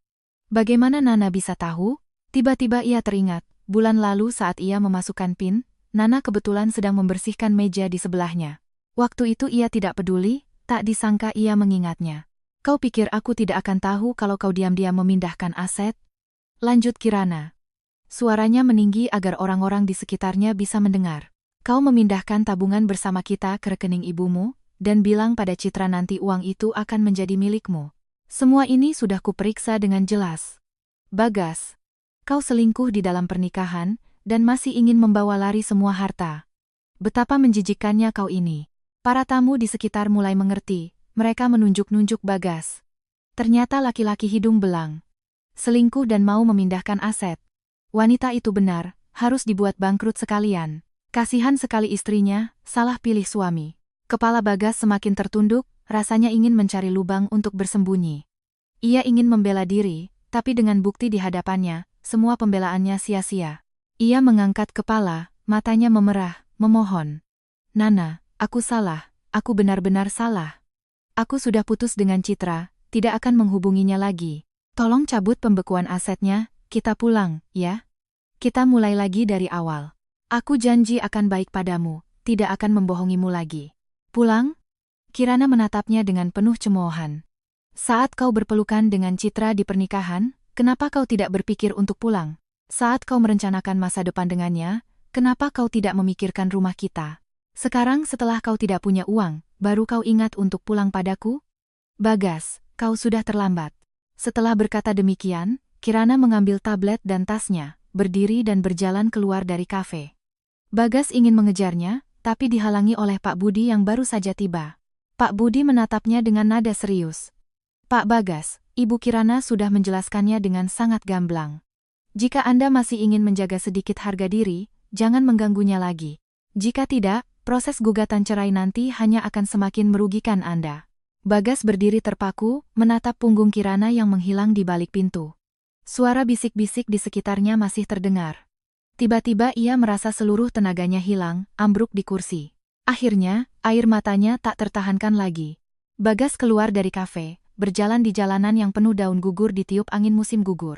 Bagaimana Nana bisa tahu? Tiba-tiba ia teringat, bulan lalu saat ia memasukkan PIN, Nana kebetulan sedang membersihkan meja di sebelahnya. Waktu itu ia tidak peduli, tak disangka ia mengingatnya. Kau pikir aku tidak akan tahu kalau kau diam-diam memindahkan aset? Lanjut Kirana. Suaranya meninggi agar orang-orang di sekitarnya bisa mendengar. Kau memindahkan tabungan bersama kita ke rekening ibumu, dan bilang pada Citra nanti uang itu akan menjadi milikmu. Semua ini sudah kuperiksa dengan jelas. Bagas, kau selingkuh di dalam pernikahan, dan masih ingin membawa lari semua harta. Betapa menjijikkannya kau ini. Para tamu di sekitar mulai mengerti, mereka menunjuk-nunjuk Bagas. Ternyata laki-laki hidung belang. Selingkuh dan mau memindahkan aset. Wanita itu benar, harus dibuat bangkrut sekalian. Kasihan sekali istrinya, salah pilih suami. Kepala Bagas semakin tertunduk, rasanya ingin mencari lubang untuk bersembunyi. Ia ingin membela diri, tapi dengan bukti di hadapannya, semua pembelaannya sia-sia. Ia mengangkat kepala, matanya memerah, memohon. Nana, aku salah, aku benar-benar salah. Aku sudah putus dengan Citra, tidak akan menghubunginya lagi. Tolong cabut pembekuan asetnya, kita pulang, ya? Kita mulai lagi dari awal. Aku janji akan baik padamu, tidak akan membohongimu lagi. Pulang? Kirana menatapnya dengan penuh cemoohan. Saat kau berpelukan dengan Citra di pernikahan, kenapa kau tidak berpikir untuk pulang? Saat kau merencanakan masa depan dengannya, kenapa kau tidak memikirkan rumah kita? Sekarang setelah kau tidak punya uang, baru kau ingat untuk pulang padaku? Bagas, kau sudah terlambat. Setelah berkata demikian, Kirana mengambil tablet dan tasnya, berdiri dan berjalan keluar dari kafe. Bagas ingin mengejarnya, tapi dihalangi oleh Pak Budi yang baru saja tiba. Pak Budi menatapnya dengan nada serius. Pak Bagas, Ibu Kirana sudah menjelaskannya dengan sangat gamblang. Jika Anda masih ingin menjaga sedikit harga diri, jangan mengganggunya lagi. Jika tidak, proses gugatan cerai nanti hanya akan semakin merugikan Anda. Bagas berdiri terpaku, menatap punggung Kirana yang menghilang di balik pintu. Suara bisik-bisik di sekitarnya masih terdengar. Tiba-tiba ia merasa seluruh tenaganya hilang, ambruk di kursi. Akhirnya, air matanya tak tertahankan lagi. Bagas keluar dari kafe, berjalan di jalanan yang penuh daun gugur ditiup angin musim gugur.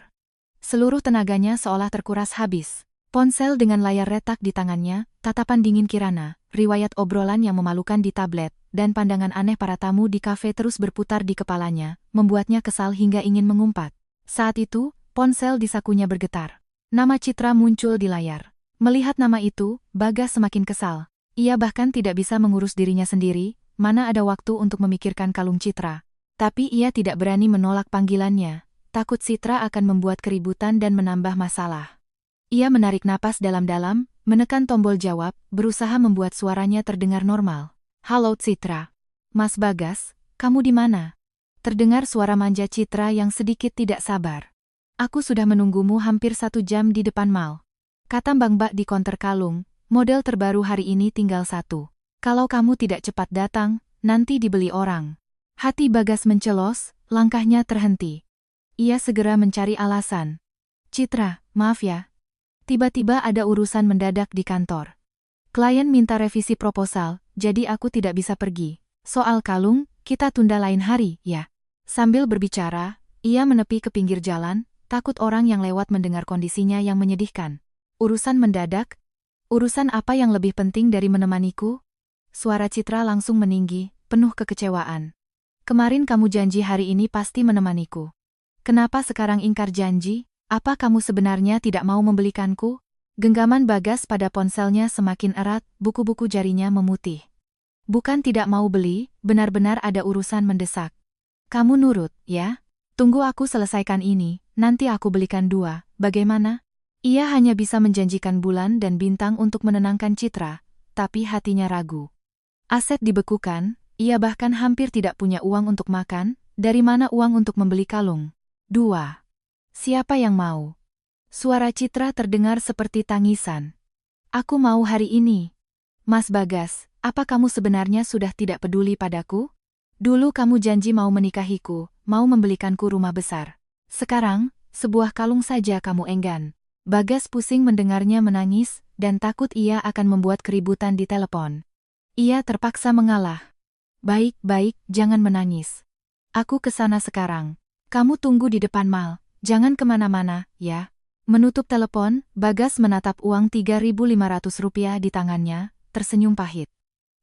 Seluruh tenaganya seolah terkuras habis. Ponsel dengan layar retak di tangannya, tatapan dingin Kirana, riwayat obrolan yang memalukan di tablet, dan pandangan aneh para tamu di kafe terus berputar di kepalanya, membuatnya kesal hingga ingin mengumpat. Saat itu, ponsel di sakunya bergetar. Nama Citra muncul di layar. Melihat nama itu, Bagas semakin kesal. Ia bahkan tidak bisa mengurus dirinya sendiri, mana ada waktu untuk memikirkan kalung Citra. Tapi ia tidak berani menolak panggilannya, takut Citra akan membuat keributan dan menambah masalah. Ia menarik napas dalam-dalam, menekan tombol jawab, berusaha membuat suaranya terdengar normal. Halo Citra. Mas Bagas, kamu di mana? Terdengar suara manja Citra yang sedikit tidak sabar. Aku sudah menunggumu hampir 1 jam di depan mall. Kata Mbak Mbak di konter kalung, model terbaru hari ini tinggal 1. Kalau kamu tidak cepat datang, nanti dibeli orang. Hati Bagas mencelos, langkahnya terhenti. Ia segera mencari alasan. Citra, maaf ya. Tiba-tiba ada urusan mendadak di kantor. Klien minta revisi proposal, jadi aku tidak bisa pergi. Soal kalung, kita tunda lain hari, ya. Sambil berbicara, ia menepi ke pinggir jalan, takut orang yang lewat mendengar kondisinya yang menyedihkan. Urusan mendadak? Urusan apa yang lebih penting dari menemaniku? Suara Citra langsung meninggi, penuh kekecewaan. Kemarin kamu janji hari ini pasti menemaniku. Kenapa sekarang ingkar janji? Apa kamu sebenarnya tidak mau membelikanku? Genggaman Bagas pada ponselnya semakin erat, buku-buku jarinya memutih. Bukan tidak mau beli, benar-benar ada urusan mendesak. Kamu nurut, ya? Tunggu aku selesaikan ini, nanti aku belikan 2, bagaimana? Ia hanya bisa menjanjikan bulan dan bintang untuk menenangkan Citra, tapi hatinya ragu. Aset dibekukan, ia bahkan hampir tidak punya uang untuk makan, dari mana uang untuk membeli kalung? 2. Siapa yang mau? Suara Citra terdengar seperti tangisan. Aku mau hari ini. Mas Bagas, apa kamu sebenarnya sudah tidak peduli padaku? Dulu kamu janji mau menikahiku, mau membelikanku rumah besar. Sekarang, sebuah kalung saja kamu enggan. Bagas pusing mendengarnya menangis, dan takut ia akan membuat keributan di telepon. Ia terpaksa mengalah. Baik, jangan menangis. Aku ke sana sekarang. Kamu tunggu di depan mal, jangan kemana-mana, ya. Menutup telepon, Bagas menatap uang Rp3.500 di tangannya, tersenyum pahit.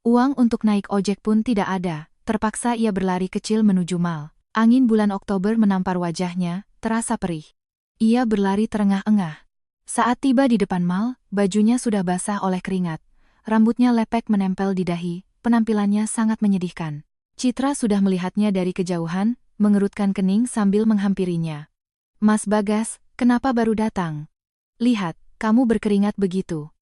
Uang untuk naik ojek pun tidak ada, terpaksa ia berlari kecil menuju mal. Angin bulan Oktober menampar wajahnya, terasa perih. Ia berlari terengah-engah. Saat tiba di depan mal, bajunya sudah basah oleh keringat. Rambutnya lepek menempel di dahi, penampilannya sangat menyedihkan. Citra sudah melihatnya dari kejauhan, mengerutkan kening sambil menghampirinya. Mas Bagas, kenapa baru datang? Lihat, kamu berkeringat begitu.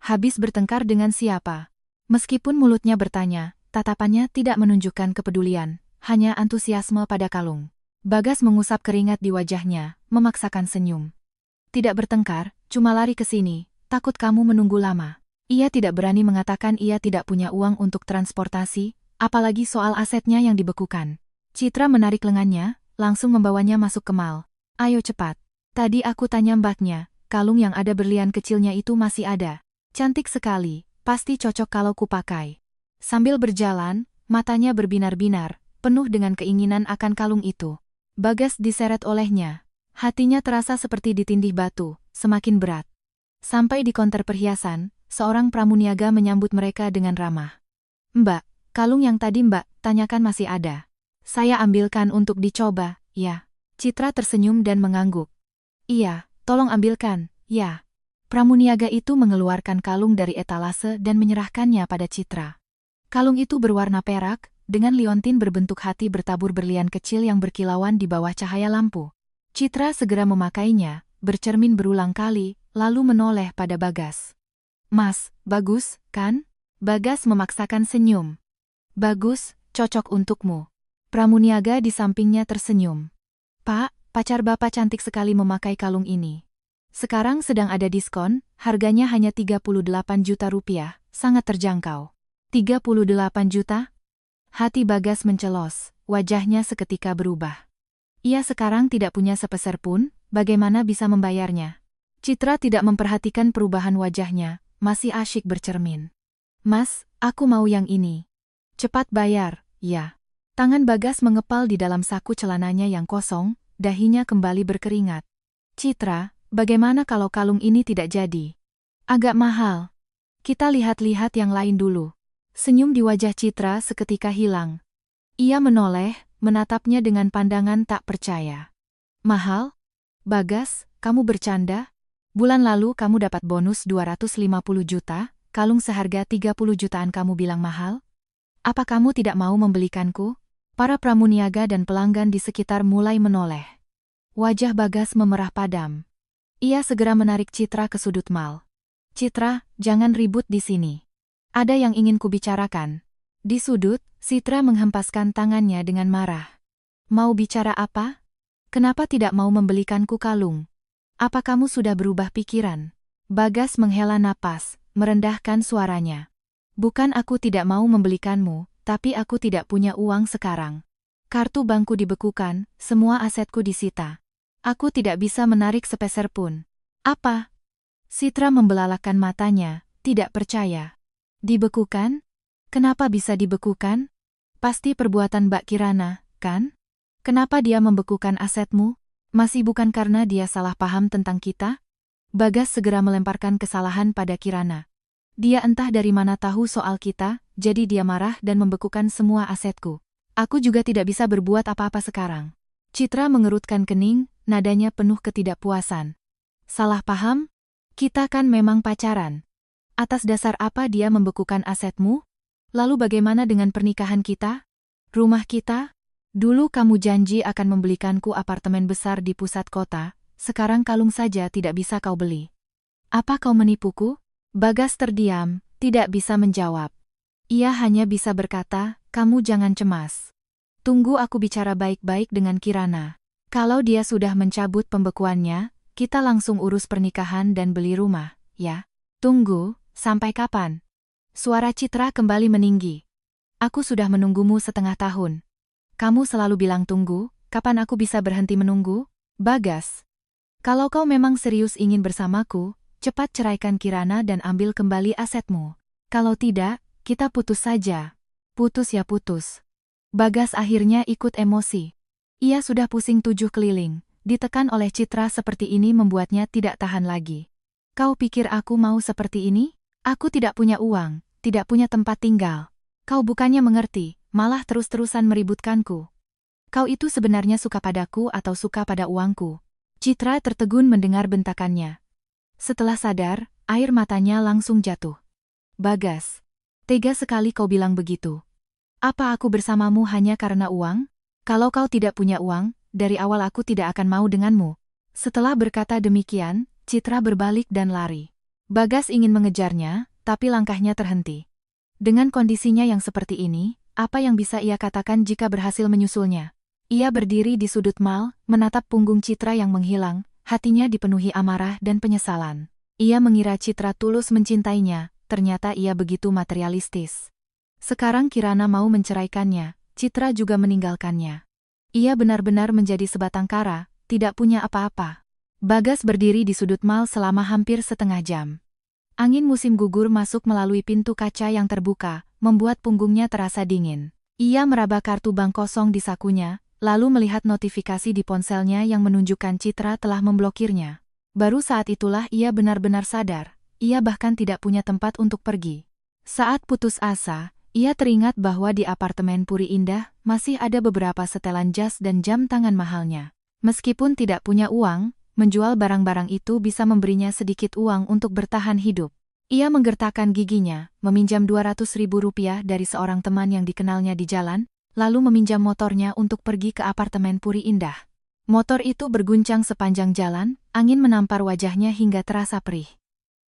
Habis bertengkar dengan siapa? Meskipun mulutnya bertanya, tatapannya tidak menunjukkan kepedulian, hanya antusiasme pada kalung. Bagas mengusap keringat di wajahnya, memaksakan senyum. Tidak bertengkar, cuma lari ke sini, takut kamu menunggu lama. Ia tidak berani mengatakan ia tidak punya uang untuk transportasi, apalagi soal asetnya yang dibekukan. Citra menarik lengannya, langsung membawanya masuk ke mal. Ayo cepat. Tadi aku tanya mbaknya, kalung yang ada berlian kecilnya itu masih ada. Cantik sekali, pasti cocok kalau kupakai. Sambil berjalan, matanya berbinar-binar, penuh dengan keinginan akan kalung itu. Bagas diseret olehnya. Hatinya terasa seperti ditindih batu, semakin berat. Sampai di konter perhiasan, seorang pramuniaga menyambut mereka dengan ramah. Mbak, kalung yang tadi mbak tanyakan masih ada. Saya ambilkan untuk dicoba, ya. Citra tersenyum dan mengangguk. Iya, tolong ambilkan, ya. Pramuniaga itu mengeluarkan kalung dari etalase dan menyerahkannya pada Citra. Kalung itu berwarna perak, dengan liontin berbentuk hati bertabur berlian kecil yang berkilauan di bawah cahaya lampu. Citra segera memakainya, bercermin berulang kali, lalu menoleh pada Bagas. Mas, bagus, kan? Bagas memaksakan senyum. Bagus, cocok untukmu. Pramuniaga di sampingnya tersenyum. Pak, pacar Bapak cantik sekali memakai kalung ini. Sekarang sedang ada diskon, harganya hanya 38 juta rupiah, sangat terjangkau. 38 juta? Hati Bagas mencelos, wajahnya seketika berubah. Ia sekarang tidak punya sepeser pun, bagaimana bisa membayarnya? Citra tidak memperhatikan perubahan wajahnya, masih asyik bercermin. Mas, aku mau yang ini. Cepat bayar, ya. Tangan Bagas mengepal di dalam saku celananya yang kosong, dahinya kembali berkeringat. Citra, bagaimana kalau kalung ini tidak jadi? Agak mahal. Kita lihat-lihat yang lain dulu. Senyum di wajah Citra seketika hilang. Ia menoleh, menatapnya dengan pandangan tak percaya. Mahal? Bagas, kamu bercanda? Bulan lalu kamu dapat bonus 250 juta, kalung seharga 30 jutaan kamu bilang mahal? Apa kamu tidak mau membelikanku? Para pramuniaga dan pelanggan di sekitar mulai menoleh. Wajah Bagas memerah padam. Ia segera menarik Citra ke sudut mal. Citra, jangan ribut di sini. Ada yang ingin kubicarakan. Di sudut, Citra menghempaskan tangannya dengan marah. Mau bicara apa? Kenapa tidak mau membelikanku kalung? Apa kamu sudah berubah pikiran? Bagas menghela napas, merendahkan suaranya. Bukan aku tidak mau membelikanmu, tapi aku tidak punya uang sekarang. Kartu bankku dibekukan, semua asetku disita. Aku tidak bisa menarik sepeser pun. Apa? Citra membelalakan matanya, tidak percaya. Dibekukan? Kenapa bisa dibekukan? Pasti perbuatan Mbak Kirana, kan? Kenapa dia membekukan asetmu? Masih bukan karena dia salah paham tentang kita? Bagas segera melemparkan kesalahan pada Kirana. Dia entah dari mana tahu soal kita, jadi dia marah dan membekukan semua asetku. Aku juga tidak bisa berbuat apa-apa sekarang. Citra mengerutkan kening, nadanya penuh ketidakpuasan. Salah paham? Kita kan memang pacaran. Atas dasar apa dia membekukan asetmu? Lalu bagaimana dengan pernikahan kita? Rumah kita? Dulu kamu janji akan membelikanku apartemen besar di pusat kota, sekarang kalung saja tidak bisa kau beli. Apa kau menipuku? Bagas terdiam, tidak bisa menjawab. Ia hanya bisa berkata, kamu jangan cemas. Tunggu aku bicara baik-baik dengan Kirana. Kalau dia sudah mencabut pembekuannya, kita langsung urus pernikahan dan beli rumah, ya? Tunggu, sampai kapan? Suara Citra kembali meninggi. Aku sudah menunggumu setengah tahun. Kamu selalu bilang tunggu, kapan aku bisa berhenti menunggu? Bagas. Kalau kau memang serius ingin bersamaku, cepat ceraikan Kirana dan ambil kembali asetmu. Kalau tidak, kita putus saja. Putus ya putus. Bagas akhirnya ikut emosi. Ia sudah pusing 7 keliling. Ditekan oleh Citra seperti ini membuatnya tidak tahan lagi. Kau pikir aku mau seperti ini? Aku tidak punya uang, tidak punya tempat tinggal. Kau bukannya mengerti, malah terus-terusan meributkanku. Kau itu sebenarnya suka padaku atau suka pada uangku? Citra tertegun mendengar bentakannya. Setelah sadar, air matanya langsung jatuh. Bagas, tega sekali kau bilang begitu. Apa aku bersamamu hanya karena uang? Kalau kau tidak punya uang, dari awal aku tidak akan mau denganmu. Setelah berkata demikian, Citra berbalik dan lari. Bagas ingin mengejarnya, tapi langkahnya terhenti. Dengan kondisinya yang seperti ini, apa yang bisa ia katakan jika berhasil menyusulnya? Ia berdiri di sudut mal, menatap punggung Citra yang menghilang, hatinya dipenuhi amarah dan penyesalan. Ia mengira Citra tulus mencintainya, ternyata ia begitu materialistis. Sekarang Kirana mau menceraikannya, Citra juga meninggalkannya. Ia benar-benar menjadi sebatang kara, tidak punya apa-apa. Bagas berdiri di sudut mal selama hampir setengah jam. Angin musim gugur masuk melalui pintu kaca yang terbuka, membuat punggungnya terasa dingin. Ia meraba kartu bank kosong di sakunya, lalu melihat notifikasi di ponselnya yang menunjukkan Citra telah memblokirnya. Baru saat itulah ia benar-benar sadar, ia bahkan tidak punya tempat untuk pergi. Saat putus asa, ia teringat bahwa di apartemen Puri Indah masih ada beberapa setelan jas dan jam tangan mahalnya. Meskipun tidak punya uang, menjual barang-barang itu bisa memberinya sedikit uang untuk bertahan hidup. Ia menggertakkan giginya, meminjam Rp200.000 dari seorang teman yang dikenalnya di jalan, lalu meminjam motornya untuk pergi ke apartemen Puri Indah. Motor itu berguncang sepanjang jalan, angin menampar wajahnya hingga terasa perih.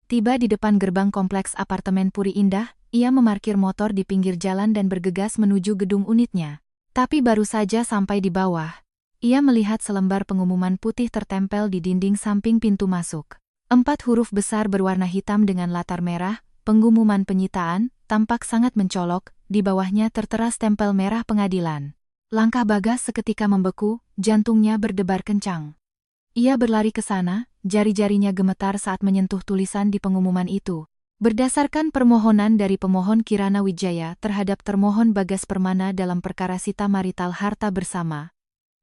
Tiba di depan gerbang kompleks apartemen Puri Indah, ia memarkir motor di pinggir jalan dan bergegas menuju gedung unitnya. Tapi baru saja sampai di bawah, ia melihat selembar pengumuman putih tertempel di dinding samping pintu masuk. 4 huruf besar berwarna hitam dengan latar merah, pengumuman penyitaan, tampak sangat mencolok, di bawahnya tertera stempel merah pengadilan. Langkah Bagas seketika membeku, jantungnya berdebar kencang. Ia berlari ke sana, jari-jarinya gemetar saat menyentuh tulisan di pengumuman itu. Berdasarkan permohonan dari pemohon Kirana Wijaya terhadap termohon Bagas Permana dalam perkara sita marital harta bersama,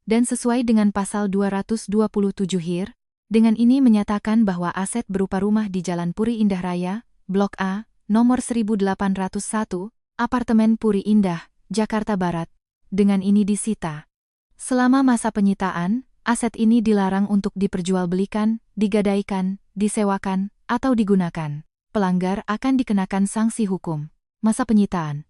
dan sesuai dengan pasal 227 Hir, dengan ini menyatakan bahwa aset berupa rumah di Jalan Puri Indah Raya, Blok A, nomor 1801, Apartemen Puri Indah, Jakarta Barat, dengan ini disita. Selama masa penyitaan, aset ini dilarang untuk diperjualbelikan, digadaikan, disewakan, atau digunakan. Pelanggar akan dikenakan sanksi hukum. Masa penyitaan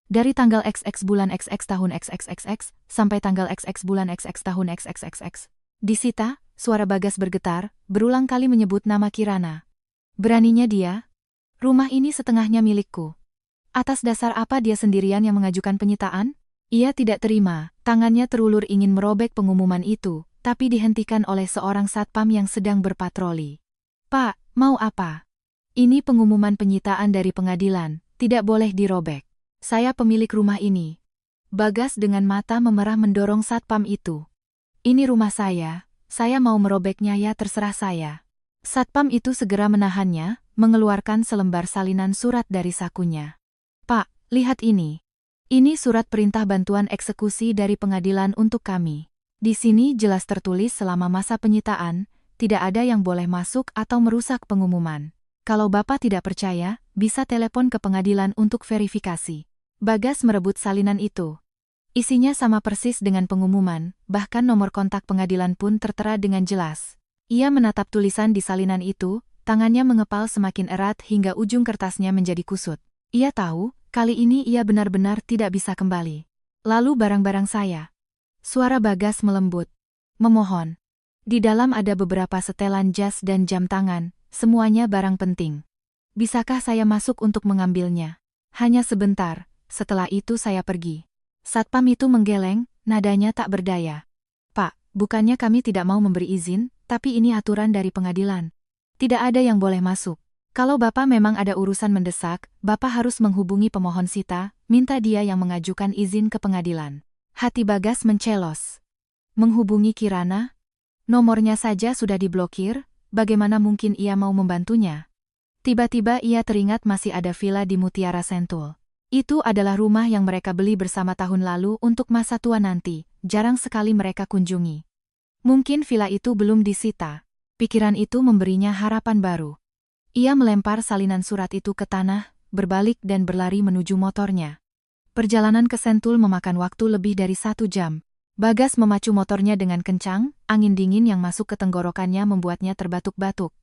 dari tanggal XX bulan XX tahun XXXX sampai tanggal XX bulan XX tahun XXXX. Disita, suara Bagas bergetar, berulang kali menyebut nama Kirana. Beraninya dia? Rumah ini setengahnya milikku. Atas dasar apa dia sendirian yang mengajukan penyitaan? Ia tidak terima, tangannya terulur ingin merobek pengumuman itu, tapi dihentikan oleh seorang satpam yang sedang berpatroli. Pak, mau apa? Ini pengumuman penyitaan dari pengadilan, tidak boleh dirobek. Saya pemilik rumah ini. Bagas dengan mata memerah mendorong satpam itu. Ini rumah saya mau merobeknya ya terserah saya. Satpam itu segera menahannya, mengeluarkan selembar salinan surat dari sakunya. Pak, lihat ini. Ini surat perintah bantuan eksekusi dari pengadilan untuk kami. Di sini jelas tertulis selama masa penyitaan, tidak ada yang boleh masuk atau merusak pengumuman. Kalau Bapak tidak percaya, bisa telepon ke pengadilan untuk verifikasi. Bagas merebut salinan itu. Isinya sama persis dengan pengumuman, bahkan nomor kontak pengadilan pun tertera dengan jelas. Ia menatap tulisan di salinan itu, tangannya mengepal semakin erat hingga ujung kertasnya menjadi kusut. Ia tahu, kali ini ia benar-benar tidak bisa kembali. Lalu barang-barang saya. Suara Bagas melembut. Memohon. Di dalam ada beberapa setelan jas dan jam tangan. Semuanya barang penting. Bisakah saya masuk untuk mengambilnya? Hanya sebentar, setelah itu saya pergi. Satpam itu menggeleng, nadanya tak berdaya. Pak, bukannya kami tidak mau memberi izin, tapi ini aturan dari pengadilan. Tidak ada yang boleh masuk. Kalau Bapak memang ada urusan mendesak, Bapak harus menghubungi pemohon sita, minta dia yang mengajukan izin ke pengadilan. Hati Bagas mencelos. Menghubungi Kirana? Nomornya saja sudah diblokir, bagaimana mungkin ia mau membantunya? Tiba-tiba ia teringat masih ada villa di Mutiara Sentul. Itu adalah rumah yang mereka beli bersama tahun lalu untuk masa tua nanti, jarang sekali mereka kunjungi. Mungkin villa itu belum disita. Pikiran itu memberinya harapan baru. Ia melempar salinan surat itu ke tanah, berbalik dan berlari menuju motornya. Perjalanan ke Sentul memakan waktu lebih dari 1 jam. Bagas memacu motornya dengan kencang, angin dingin yang masuk ke tenggorokannya membuatnya terbatuk-batuk.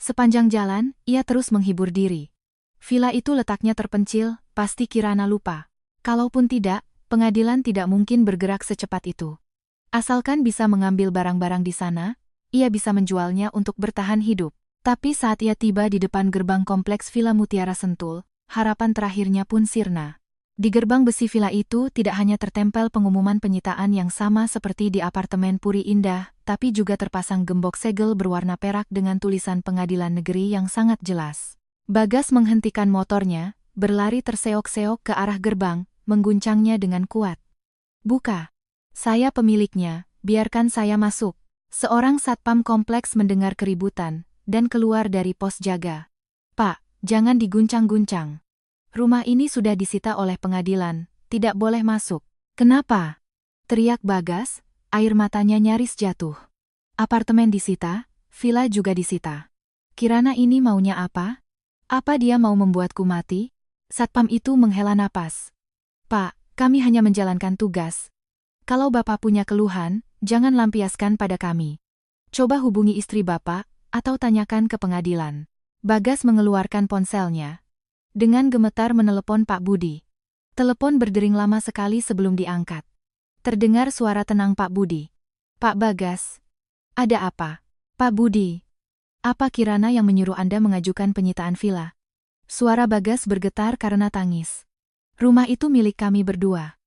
Sepanjang jalan, ia terus menghibur diri. Villa itu letaknya terpencil, pasti Kirana lupa. Kalaupun tidak, pengadilan tidak mungkin bergerak secepat itu. Asalkan bisa mengambil barang-barang di sana, ia bisa menjualnya untuk bertahan hidup. Tapi saat ia tiba di depan gerbang kompleks Villa Mutiara Sentul, harapan terakhirnya pun sirna. Di gerbang besi villa itu tidak hanya tertempel pengumuman penyitaan yang sama seperti di apartemen Puri Indah, tapi juga terpasang gembok segel berwarna perak dengan tulisan pengadilan negeri yang sangat jelas. Bagas menghentikan motornya, berlari terseok-seok ke arah gerbang, mengguncangnya dengan kuat. "Buka. Saya pemiliknya, biarkan saya masuk." Seorang satpam kompleks mendengar keributan dan keluar dari pos jaga. "Pak, jangan diguncang-guncang. Rumah ini sudah disita oleh pengadilan, tidak boleh masuk." "Kenapa?" teriak Bagas, air matanya nyaris jatuh. Apartemen disita, villa juga disita. Kirana ini maunya apa? Apa dia mau membuatku mati? Satpam itu menghela napas. "Pak, kami hanya menjalankan tugas. Kalau Bapak punya keluhan, jangan lampiaskan pada kami. Coba hubungi istri Bapak, atau tanyakan ke pengadilan." Bagas mengeluarkan ponselnya. Dengan gemetar menelepon Pak Budi. Telepon berdering lama sekali sebelum diangkat. Terdengar suara tenang Pak Budi. "Pak Bagas. Ada apa?" "Pak Budi. Apa Kirana yang menyuruh Anda mengajukan penyitaan villa?" Suara Bagas bergetar karena tangis. "Rumah itu milik kami berdua.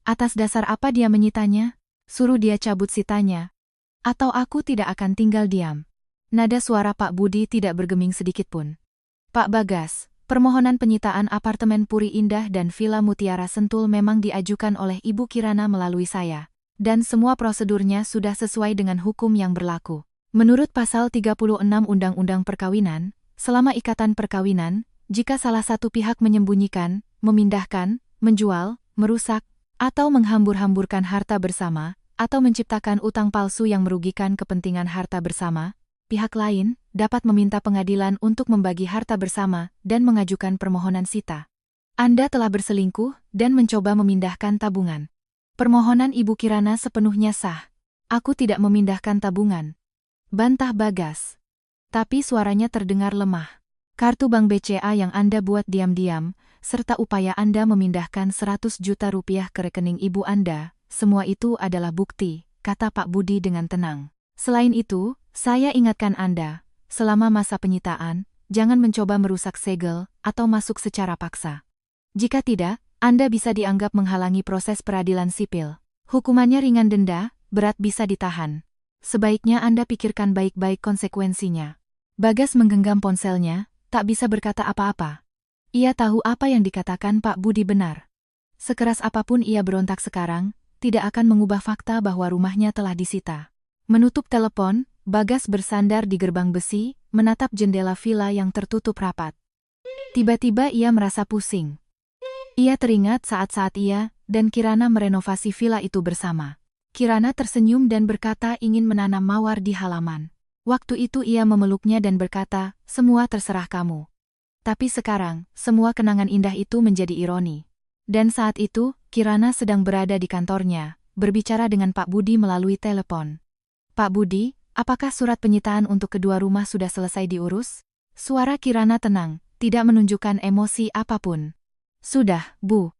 Atas dasar apa dia menyitanya? Suruh dia cabut sitanya. Atau aku tidak akan tinggal diam." Nada suara Pak Budi tidak bergeming sedikitpun. "Pak Bagas, permohonan penyitaan apartemen Puri Indah dan Villa Mutiara Sentul memang diajukan oleh Ibu Kirana melalui saya. Dan semua prosedurnya sudah sesuai dengan hukum yang berlaku. Menurut pasal 36 Undang-Undang Perkawinan, selama ikatan perkawinan, jika salah satu pihak menyembunyikan, memindahkan, menjual, merusak, atau menghambur-hamburkan harta bersama, atau menciptakan utang palsu yang merugikan kepentingan harta bersama, pihak lain dapat meminta pengadilan untuk membagi harta bersama dan mengajukan permohonan sita. Anda telah berselingkuh dan mencoba memindahkan tabungan. Permohonan Ibu Kirana sepenuhnya sah. Aku tidak memindahkan tabungan," bantah Bagas. Tapi suaranya terdengar lemah. "Kartu bank BCA yang Anda buat diam-diam, serta upaya Anda memindahkan 100 juta rupiah ke rekening ibu Anda, semua itu adalah bukti," kata Pak Budi dengan tenang. "Selain itu, saya ingatkan Anda, selama masa penyitaan, jangan mencoba merusak segel atau masuk secara paksa. Jika tidak, Anda bisa dianggap menghalangi proses peradilan sipil. Hukumannya ringan denda, berat bisa ditahan. Sebaiknya Anda pikirkan baik-baik konsekuensinya." Bagas menggenggam ponselnya, tak bisa berkata apa-apa. Ia tahu apa yang dikatakan Pak Budi benar. Sekeras apapun ia berontak sekarang, tidak akan mengubah fakta bahwa rumahnya telah disita. Menutup telepon, Bagas bersandar di gerbang besi, menatap jendela villa yang tertutup rapat. Tiba-tiba ia merasa pusing. Ia teringat saat-saat ia dan Kirana merenovasi villa itu bersama. Kirana tersenyum dan berkata ingin menanam mawar di halaman. Waktu itu ia memeluknya dan berkata, "Semua terserah kamu." Tapi sekarang, semua kenangan indah itu menjadi ironi. Dan saat itu, Kirana sedang berada di kantornya, berbicara dengan Pak Budi melalui telepon. "Pak Budi, apakah surat penyitaan untuk kedua rumah sudah selesai diurus?" Suara Kirana tenang, tidak menunjukkan emosi apapun. "Sudah, Bu.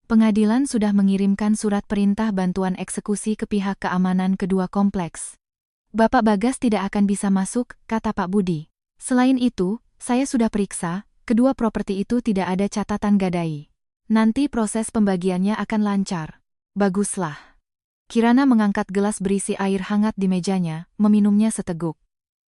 Pengadilan sudah mengirimkan surat perintah bantuan eksekusi ke pihak keamanan kedua kompleks. Bapak Bagas tidak akan bisa masuk," kata Pak Budi. "Selain itu, saya sudah periksa, kedua properti itu tidak ada catatan gadai. Nanti proses pembagiannya akan lancar." "Baguslah." Kirana mengangkat gelas berisi air hangat di mejanya, meminumnya seteguk.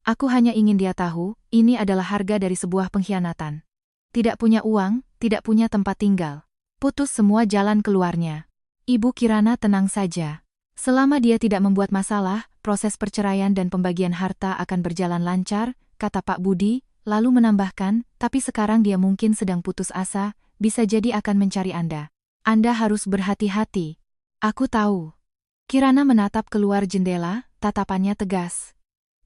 Aku hanya ingin dia tahu, ini adalah harga dari sebuah pengkhianatan. Tidak punya uang, tidak punya tempat tinggal. Putus semua jalan keluarnya. Ibu Kirana tenang saja. Selama dia tidak membuat masalah, proses perceraian dan pembagian harta akan berjalan lancar, kata Pak Budi, lalu menambahkan, tapi sekarang dia mungkin sedang putus asa, bisa jadi akan mencari Anda. Anda harus berhati-hati. Aku tahu. Kirana menatap keluar jendela, tatapannya tegas.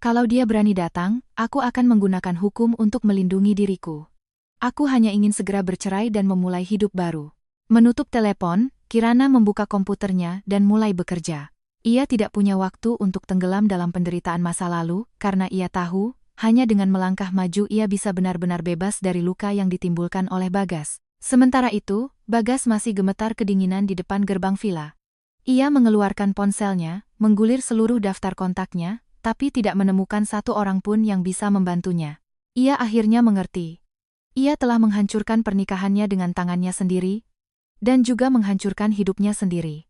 Kalau dia berani datang, aku akan menggunakan hukum untuk melindungi diriku. Aku hanya ingin segera bercerai dan memulai hidup baru. Menutup telepon, Kirana membuka komputernya dan mulai bekerja. Ia tidak punya waktu untuk tenggelam dalam penderitaan masa lalu, karena ia tahu, hanya dengan melangkah maju ia bisa benar-benar bebas dari luka yang ditimbulkan oleh Bagas. Sementara itu, Bagas masih gemetar kedinginan di depan gerbang villa. Ia mengeluarkan ponselnya, menggulir seluruh daftar kontaknya, tapi tidak menemukan satu orang pun yang bisa membantunya. Ia akhirnya mengerti. Ia telah menghancurkan pernikahannya dengan tangannya sendiri, dan juga menghancurkan hidupnya sendiri.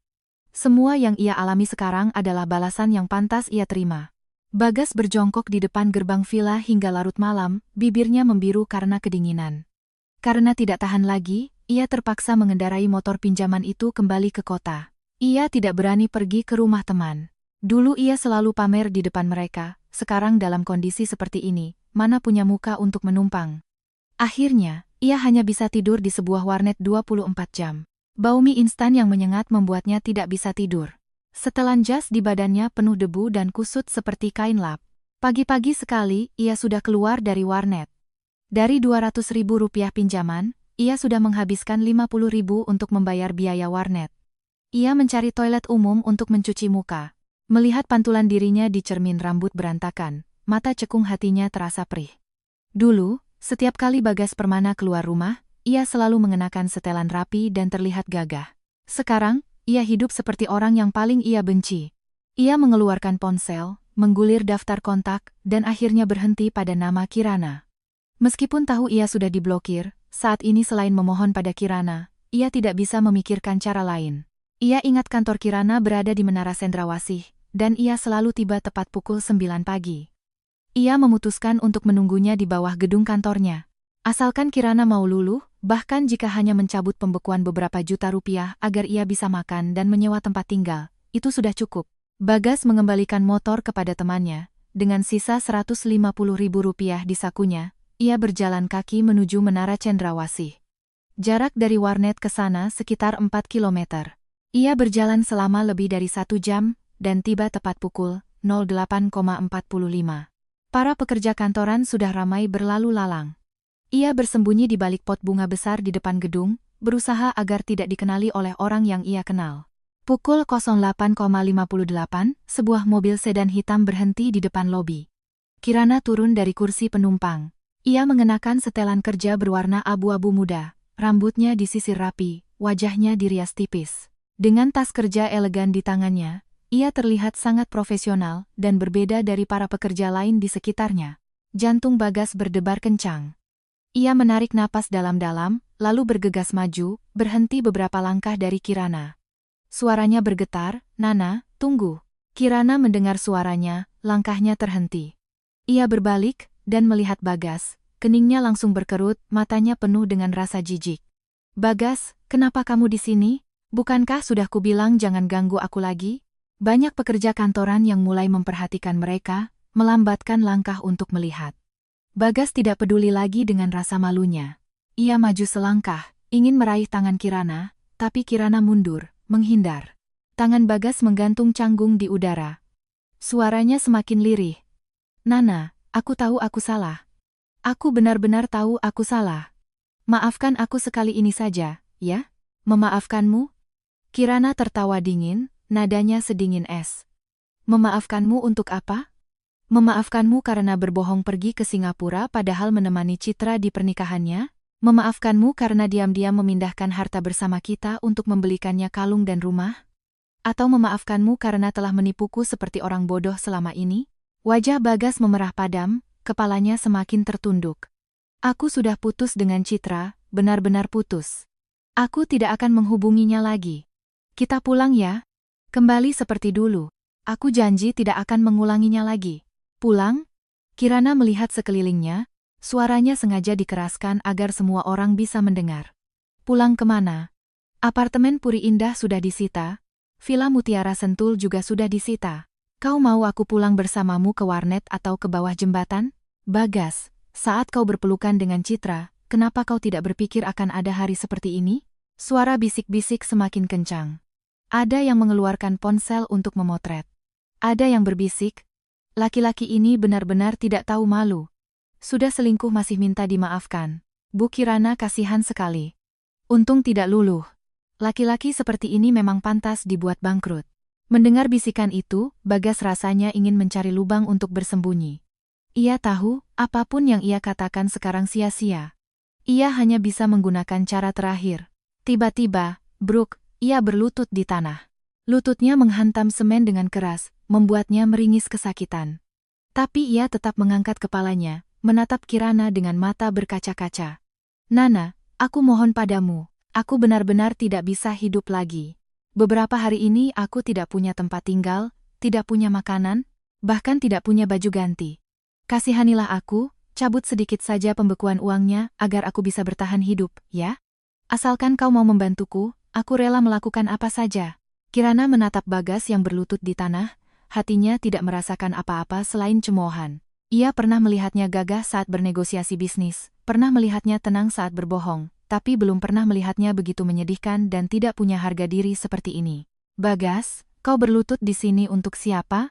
Semua yang ia alami sekarang adalah balasan yang pantas ia terima. Bagas berjongkok di depan gerbang villa hingga larut malam, bibirnya membiru karena kedinginan. Karena tidak tahan lagi, ia terpaksa mengendarai motor pinjaman itu kembali ke kota. Ia tidak berani pergi ke rumah teman. Dulu ia selalu pamer di depan mereka, sekarang dalam kondisi seperti ini, mana punya muka untuk menumpang. Akhirnya, ia hanya bisa tidur di sebuah warnet 24 jam. Bau mie instan yang menyengat membuatnya tidak bisa tidur. Setelan jas di badannya penuh debu dan kusut seperti kain lap. Pagi-pagi sekali, ia sudah keluar dari warnet. Dari Rp200.000 pinjaman, ia sudah menghabiskan Rp50.000 untuk membayar biaya warnet. Ia mencari toilet umum untuk mencuci muka. Melihat pantulan dirinya di cermin rambut berantakan, mata cekung hatinya terasa perih. Dulu, setiap kali Bagas Permana keluar rumah, ia selalu mengenakan setelan rapi dan terlihat gagah. Sekarang, ia hidup seperti orang yang paling ia benci. Ia mengeluarkan ponsel, menggulir daftar kontak, dan akhirnya berhenti pada nama Kirana. Meskipun tahu ia sudah diblokir, saat ini selain memohon pada Kirana, ia tidak bisa memikirkan cara lain. Ia ingat kantor Kirana berada di Menara Sendrawasih, dan ia selalu tiba tepat pukul 9 pagi. Ia memutuskan untuk menunggunya di bawah gedung kantornya. Asalkan Kirana mau luluh, bahkan jika hanya mencabut pembekuan beberapa juta rupiah agar ia bisa makan dan menyewa tempat tinggal, itu sudah cukup. Bagas mengembalikan motor kepada temannya. Dengan sisa Rp150.000 di sakunya, ia berjalan kaki menuju Menara Cendrawasih. Jarak dari warnet ke sana sekitar 4 kilometer. Ia berjalan selama lebih dari 1 jam, dan tiba tepat pukul 08.45. Para pekerja kantoran sudah ramai berlalu lalang. Ia bersembunyi di balik pot bunga besar di depan gedung, berusaha agar tidak dikenali oleh orang yang ia kenal. Pukul 08.58, sebuah mobil sedan hitam berhenti di depan lobi. Kirana turun dari kursi penumpang. Ia mengenakan setelan kerja berwarna abu-abu muda, rambutnya disisir rapi, wajahnya dirias tipis. Dengan tas kerja elegan di tangannya, ia terlihat sangat profesional dan berbeda dari para pekerja lain di sekitarnya. Jantung Bagas berdebar kencang. Ia menarik napas dalam-dalam, lalu bergegas maju, berhenti beberapa langkah dari Kirana. Suaranya bergetar, "Nana, tunggu." Kirana mendengar suaranya, langkahnya terhenti. Ia berbalik, dan melihat Bagas, keningnya langsung berkerut, matanya penuh dengan rasa jijik. "Bagas, kenapa kamu di sini? Bukankah sudah kubilang jangan ganggu aku lagi?" Banyak pekerja kantoran yang mulai memperhatikan mereka, melambatkan langkah untuk melihat. Bagas tidak peduli lagi dengan rasa malunya. Ia maju selangkah, ingin meraih tangan Kirana, tapi Kirana mundur, menghindar. Tangan Bagas menggantung canggung di udara. Suaranya semakin lirih. "Nana, aku tahu aku salah. Aku benar-benar tahu aku salah. Maafkan aku sekali ini saja, ya?" "Memaafkanmu?" Kirana tertawa dingin, nadanya sedingin es. "Memaafkanmu untuk apa?" "Memaafkanmu karena berbohong pergi ke Singapura padahal menemani Citra di pernikahannya? Memaafkanmu karena diam-diam memindahkan harta bersama kita untuk membelikannya kalung dan rumah? Atau memaafkanmu karena telah menipuku seperti orang bodoh selama ini?" Wajah Bagas memerah padam, kepalanya semakin tertunduk. "Aku sudah putus dengan Citra, benar-benar putus. Aku tidak akan menghubunginya lagi. Kita pulang ya? Kembali seperti dulu. Aku janji tidak akan mengulanginya lagi." "Pulang?" Kirana melihat sekelilingnya, suaranya sengaja dikeraskan agar semua orang bisa mendengar. Pulang kemana? Apartemen Puri Indah sudah disita, Villa Mutiara Sentul juga sudah disita. Kau mau aku pulang bersamamu ke warnet atau ke bawah jembatan? Bagas, saat kau berpelukan dengan Citra, kenapa kau tidak berpikir akan ada hari seperti ini? Suara bisik-bisik semakin kencang. Ada yang mengeluarkan ponsel untuk memotret. Ada yang berbisik, laki-laki ini benar-benar tidak tahu malu. Sudah selingkuh masih minta dimaafkan. Bu Kirana kasihan sekali. Untung tidak luluh. Laki-laki seperti ini memang pantas dibuat bangkrut. Mendengar bisikan itu, Bagas rasanya ingin mencari lubang untuk bersembunyi. Ia tahu, apapun yang ia katakan sekarang sia-sia. Ia hanya bisa menggunakan cara terakhir. Tiba-tiba, bruk, ia berlutut di tanah. Lututnya menghantam semen dengan keras, membuatnya meringis kesakitan. Tapi ia tetap mengangkat kepalanya, menatap Kirana dengan mata berkaca-kaca. Nana, aku mohon padamu. Aku benar-benar tidak bisa hidup lagi. Beberapa hari ini aku tidak punya tempat tinggal, tidak punya makanan, bahkan tidak punya baju ganti. Kasihanilah aku, cabut sedikit saja pembekuan uangnya agar aku bisa bertahan hidup, ya? Asalkan kau mau membantuku, aku rela melakukan apa saja. Kirana menatap Bagas yang berlutut di tanah, hatinya tidak merasakan apa-apa selain cemoohan. Ia pernah melihatnya gagah saat bernegosiasi bisnis, pernah melihatnya tenang saat berbohong, tapi belum pernah melihatnya begitu menyedihkan dan tidak punya harga diri seperti ini. Bagas, kau berlutut di sini untuk siapa?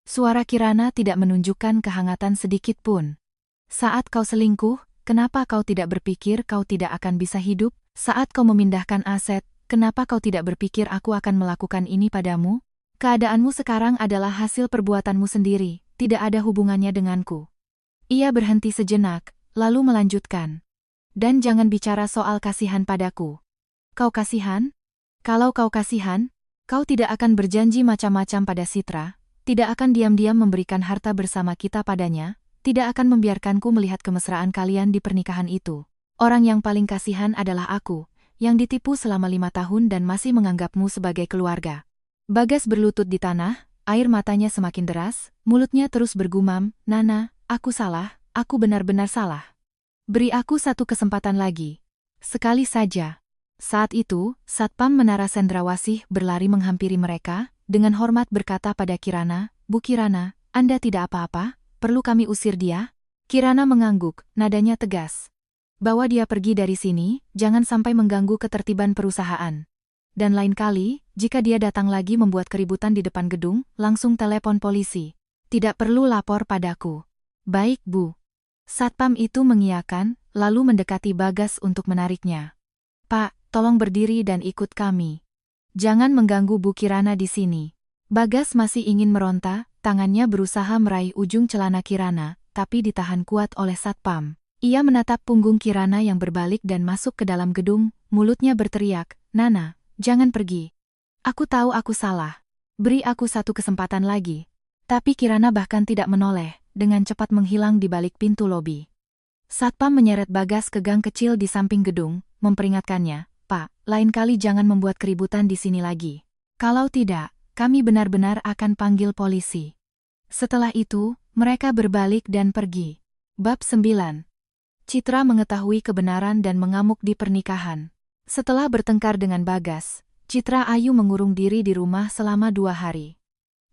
Suara Kirana tidak menunjukkan kehangatan sedikit pun. Saat kau selingkuh, kenapa kau tidak berpikir kau tidak akan bisa hidup? Saat kau memindahkan aset, kenapa kau tidak berpikir aku akan melakukan ini padamu? Keadaanmu sekarang adalah hasil perbuatanmu sendiri, tidak ada hubungannya denganku. Ia berhenti sejenak, lalu melanjutkan. Dan jangan bicara soal kasihan padaku. Kau kasihan? Kalau kau kasihan, kau tidak akan berjanji macam-macam pada Citra, tidak akan diam-diam memberikan harta bersama kita padanya, tidak akan membiarkanku melihat kemesraan kalian di pernikahan itu. Orang yang paling kasihan adalah aku, yang ditipu selama 5 tahun dan masih menganggapmu sebagai keluarga. Bagas berlutut di tanah, air matanya semakin deras, mulutnya terus bergumam, Nana, aku salah, aku benar-benar salah. Beri aku satu kesempatan lagi. Sekali saja. Saat itu, Satpam Menara Sendrawasih berlari menghampiri mereka, dengan hormat berkata pada Kirana, Bu Kirana, Anda tidak apa-apa, perlu kami usir dia? Kirana mengangguk, nadanya tegas. Bawa dia pergi dari sini, jangan sampai mengganggu ketertiban perusahaan. Dan lain kali, jika dia datang lagi membuat keributan di depan gedung, langsung telepon polisi. Tidak perlu lapor padaku. Baik, Bu. Satpam itu mengiyakan, lalu mendekati Bagas untuk menariknya. Pak, tolong berdiri dan ikut kami. Jangan mengganggu Bu Kirana di sini. Bagas masih ingin meronta, tangannya berusaha meraih ujung celana Kirana, tapi ditahan kuat oleh Satpam. Ia menatap punggung Kirana yang berbalik dan masuk ke dalam gedung, mulutnya berteriak, Nana, jangan pergi. Aku tahu aku salah. Beri aku satu kesempatan lagi. Tapi Kirana bahkan tidak menoleh, dengan cepat menghilang di balik pintu lobi. Satpam menyeret Bagas ke gang kecil di samping gedung, memperingatkannya, Pak, lain kali jangan membuat keributan di sini lagi. Kalau tidak, kami benar-benar akan panggil polisi. Setelah itu, mereka berbalik dan pergi. Bab 9. Citra mengetahui kebenaran dan mengamuk di pernikahan. Setelah bertengkar dengan Bagas, Citra Ayu mengurung diri di rumah selama 2 hari.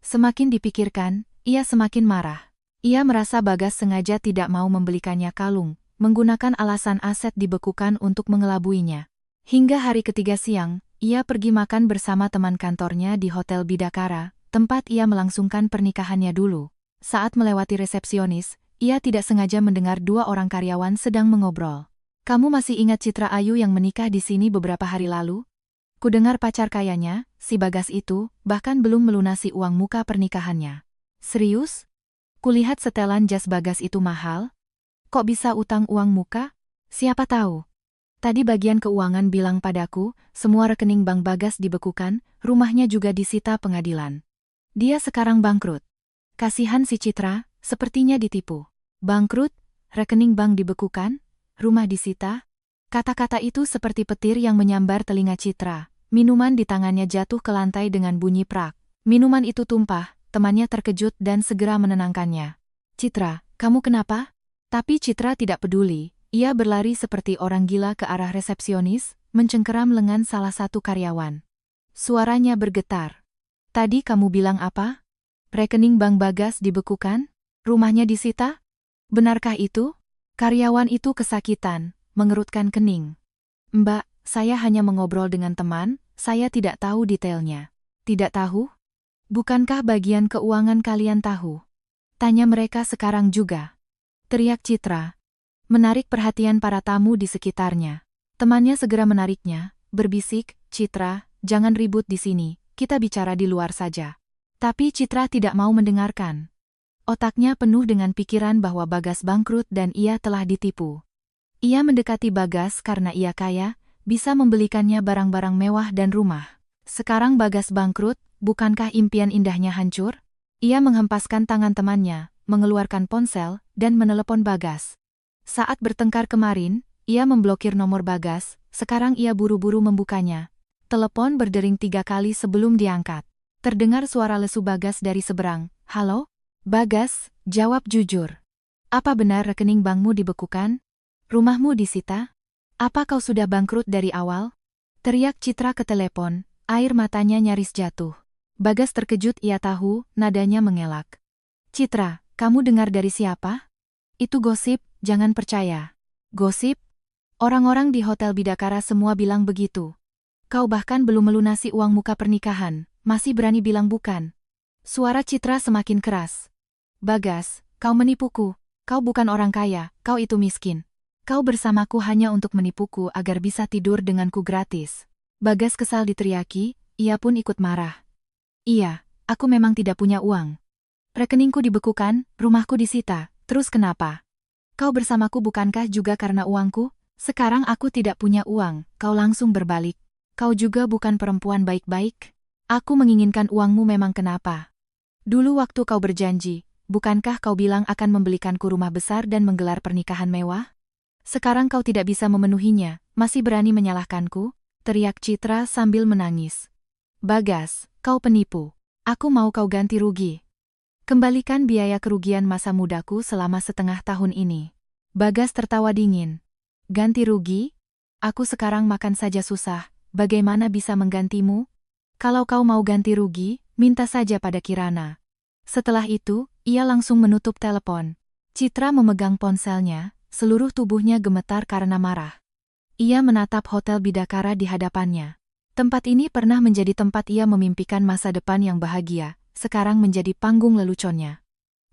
Semakin dipikirkan, ia semakin marah. Ia merasa Bagas sengaja tidak mau membelikannya kalung, menggunakan alasan aset dibekukan untuk mengelabuinya. Hingga hari ketiga siang, ia pergi makan bersama teman kantornya di Hotel Bidakara, tempat ia melangsungkan pernikahannya dulu. Saat melewati resepsionis, ia tidak sengaja mendengar 2 orang karyawan sedang mengobrol. Kamu masih ingat Citra Ayu yang menikah di sini beberapa hari lalu? Kudengar pacar kayanya, si Bagas itu, bahkan belum melunasi uang muka pernikahannya. Serius? Kulihat setelan jas Bagas itu mahal. Kok bisa utang uang muka? Siapa tahu. Tadi bagian keuangan bilang padaku, semua rekening bank Bagas dibekukan, rumahnya juga disita pengadilan. Dia sekarang bangkrut. Kasihan si Citra, sepertinya ditipu. Bangkrut, rekening bank dibekukan, rumah disita. Kata-kata itu seperti petir yang menyambar telinga Citra. Minuman di tangannya jatuh ke lantai dengan bunyi prak. Minuman itu tumpah. Temannya terkejut dan segera menenangkannya. Citra, Kamu kenapa? Tapi Citra tidak peduli, ia berlari seperti orang gila ke arah resepsionis, mencengkeram lengan salah satu karyawan. Suaranya bergetar. Tadi kamu bilang apa? Rekening Bank Bagas dibekukan? Rumahnya disita? Benarkah itu? Karyawan itu kesakitan, mengerutkan kening. Mbak, saya hanya mengobrol dengan teman, saya tidak tahu detailnya. Tidak tahu? Bukankah bagian keuangan kalian tahu? Tanya mereka sekarang juga. Teriak Citra. Menarik perhatian para tamu di sekitarnya. Temannya segera menariknya, berbisik, Citra, jangan ribut di sini, kita bicara di luar saja. Tapi Citra tidak mau mendengarkan. Otaknya penuh dengan pikiran bahwa Bagas bangkrut dan ia telah ditipu. Ia mendekati Bagas karena ia kaya, bisa membelikannya barang-barang mewah dan rumah. Sekarang Bagas bangkrut, bukankah impian indahnya hancur? Ia menghempaskan tangan temannya, mengeluarkan ponsel, dan menelepon Bagas. Saat bertengkar kemarin, ia memblokir nomor Bagas, sekarang ia buru-buru membukanya. Telepon berdering 3 kali sebelum diangkat. Terdengar suara lesu Bagas dari seberang. Halo? Bagas, jawab jujur. Apa benar rekening bankmu dibekukan? Rumahmu disita? Apa kau sudah bangkrut dari awal? Teriak Citra ke telepon, air matanya nyaris jatuh. Bagas terkejut, ia tahu, nadanya mengelak. Citra, kamu dengar dari siapa? Itu gosip, jangan percaya. Gosip? Orang-orang di Hotel Bidakara semua bilang begitu. Kau bahkan belum melunasi uang muka pernikahan, masih berani bilang bukan. Suara Citra semakin keras. Bagas, kau menipuku. Kau bukan orang kaya, kau itu miskin. Kau bersamaku hanya untuk menipuku agar bisa tidur denganku gratis. Bagas kesal diteriaki, ia pun ikut marah. Iya, aku memang tidak punya uang. Rekeningku dibekukan, rumahku disita, terus kenapa? Kau bersamaku bukankah juga karena uangku? Sekarang aku tidak punya uang, kau langsung berbalik. Kau juga bukan perempuan baik-baik. Aku menginginkan uangmu memang kenapa? Dulu waktu kau berjanji, bukankah kau bilang akan membelikanku rumah besar dan menggelar pernikahan mewah? Sekarang kau tidak bisa memenuhinya, masih berani menyalahkanku? Teriak Citra sambil menangis. Bagas, kau penipu. Aku mau kau ganti rugi. Kembalikan biaya kerugian masa mudaku selama setengah tahun ini. Bagas tertawa dingin. Ganti rugi? Aku sekarang makan saja susah, bagaimana bisa menggantimu? Kalau kau mau ganti rugi, minta saja pada Kirana. Setelah itu, ia langsung menutup telepon. Citra memegang ponselnya, seluruh tubuhnya gemetar karena marah. Ia menatap Hotel Bidakara di hadapannya. Tempat ini pernah menjadi tempat ia memimpikan masa depan yang bahagia, sekarang menjadi panggung leluconnya.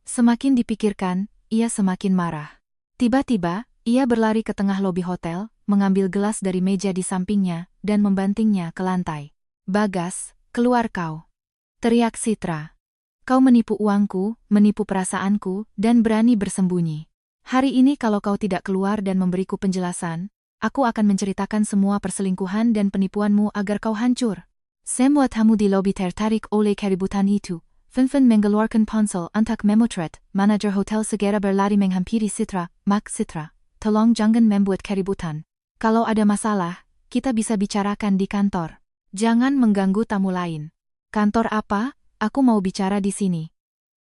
Semakin dipikirkan, ia semakin marah. Tiba-tiba, ia berlari ke tengah lobi hotel, mengambil gelas dari meja di sampingnya, dan membantingnya ke lantai. Bagas, keluar kau. Teriak Citra. Kau menipu uangku, menipu perasaanku, dan berani bersembunyi. Hari ini kalau kau tidak keluar dan memberiku penjelasan, aku akan menceritakan semua perselingkuhan dan penipuanmu agar kau hancur. Semua tamu di lobi tertarik oleh keributan itu. Finfin mengeluarkan ponsel untuk memotret. Manajer hotel segera berlari menghampiri Citra. Mak Citra, tolong jangan membuat keributan. Kalau ada masalah, kita bisa bicarakan di kantor. Jangan mengganggu tamu lain. Kantor apa? Aku mau bicara di sini.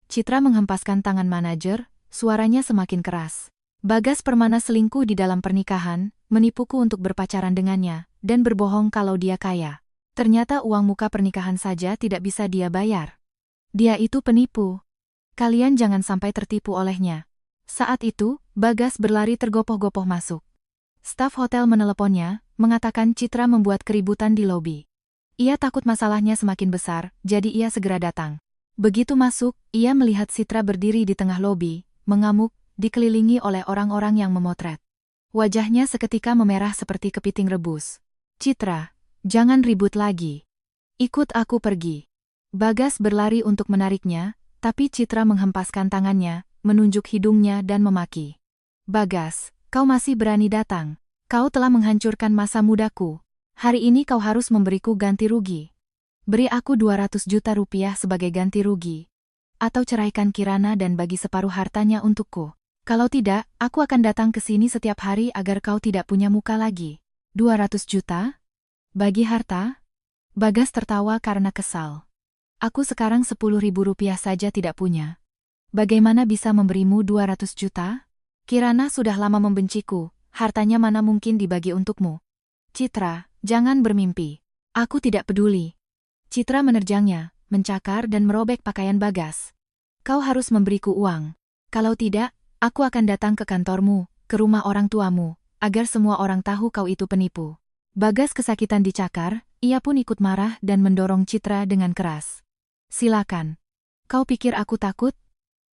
Citra menghempaskan tangan manajer, suaranya semakin keras. Bagas Permana selingkuh di dalam pernikahan, menipuku untuk berpacaran dengannya, dan berbohong kalau dia kaya. Ternyata uang muka pernikahan saja tidak bisa dia bayar. Dia itu penipu. Kalian jangan sampai tertipu olehnya. Saat itu, Bagas berlari tergopoh-gopoh masuk. Staf hotel meneleponnya, mengatakan Citra membuat keributan di lobi. Ia takut masalahnya semakin besar, jadi ia segera datang. Begitu masuk, ia melihat Citra berdiri di tengah lobi, mengamuk, dikelilingi oleh orang-orang yang memotret. Wajahnya seketika memerah seperti kepiting rebus. Citra, jangan ribut lagi. Ikut aku pergi. Bagas berlari untuk menariknya, tapi Citra menghempaskan tangannya, menunjuk hidungnya dan memaki. Bagas, kau masih berani datang. Kau telah menghancurkan masa mudaku. Hari ini kau harus memberiku ganti rugi. Beri aku 200 juta rupiah sebagai ganti rugi. Atau ceraikan Kirana dan bagi separuh hartanya untukku. Kalau tidak, aku akan datang ke sini setiap hari agar kau tidak punya muka lagi. 200 juta? Bagi harta? Bagas tertawa karena kesal. Aku sekarang 10.000 rupiah saja tidak punya. Bagaimana bisa memberimu 200 juta? Kirana sudah lama membenciku, hartanya mana mungkin dibagi untukmu. Citra, jangan bermimpi. Aku tidak peduli. Citra menerjangnya, mencakar dan merobek pakaian Bagas. Kau harus memberiku uang. Kalau tidak, aku akan datang ke kantormu, ke rumah orang tuamu, agar semua orang tahu kau itu penipu. Bagas kesakitan dicakar, ia pun ikut marah dan mendorong Citra dengan keras. Silakan. Kau pikir aku takut?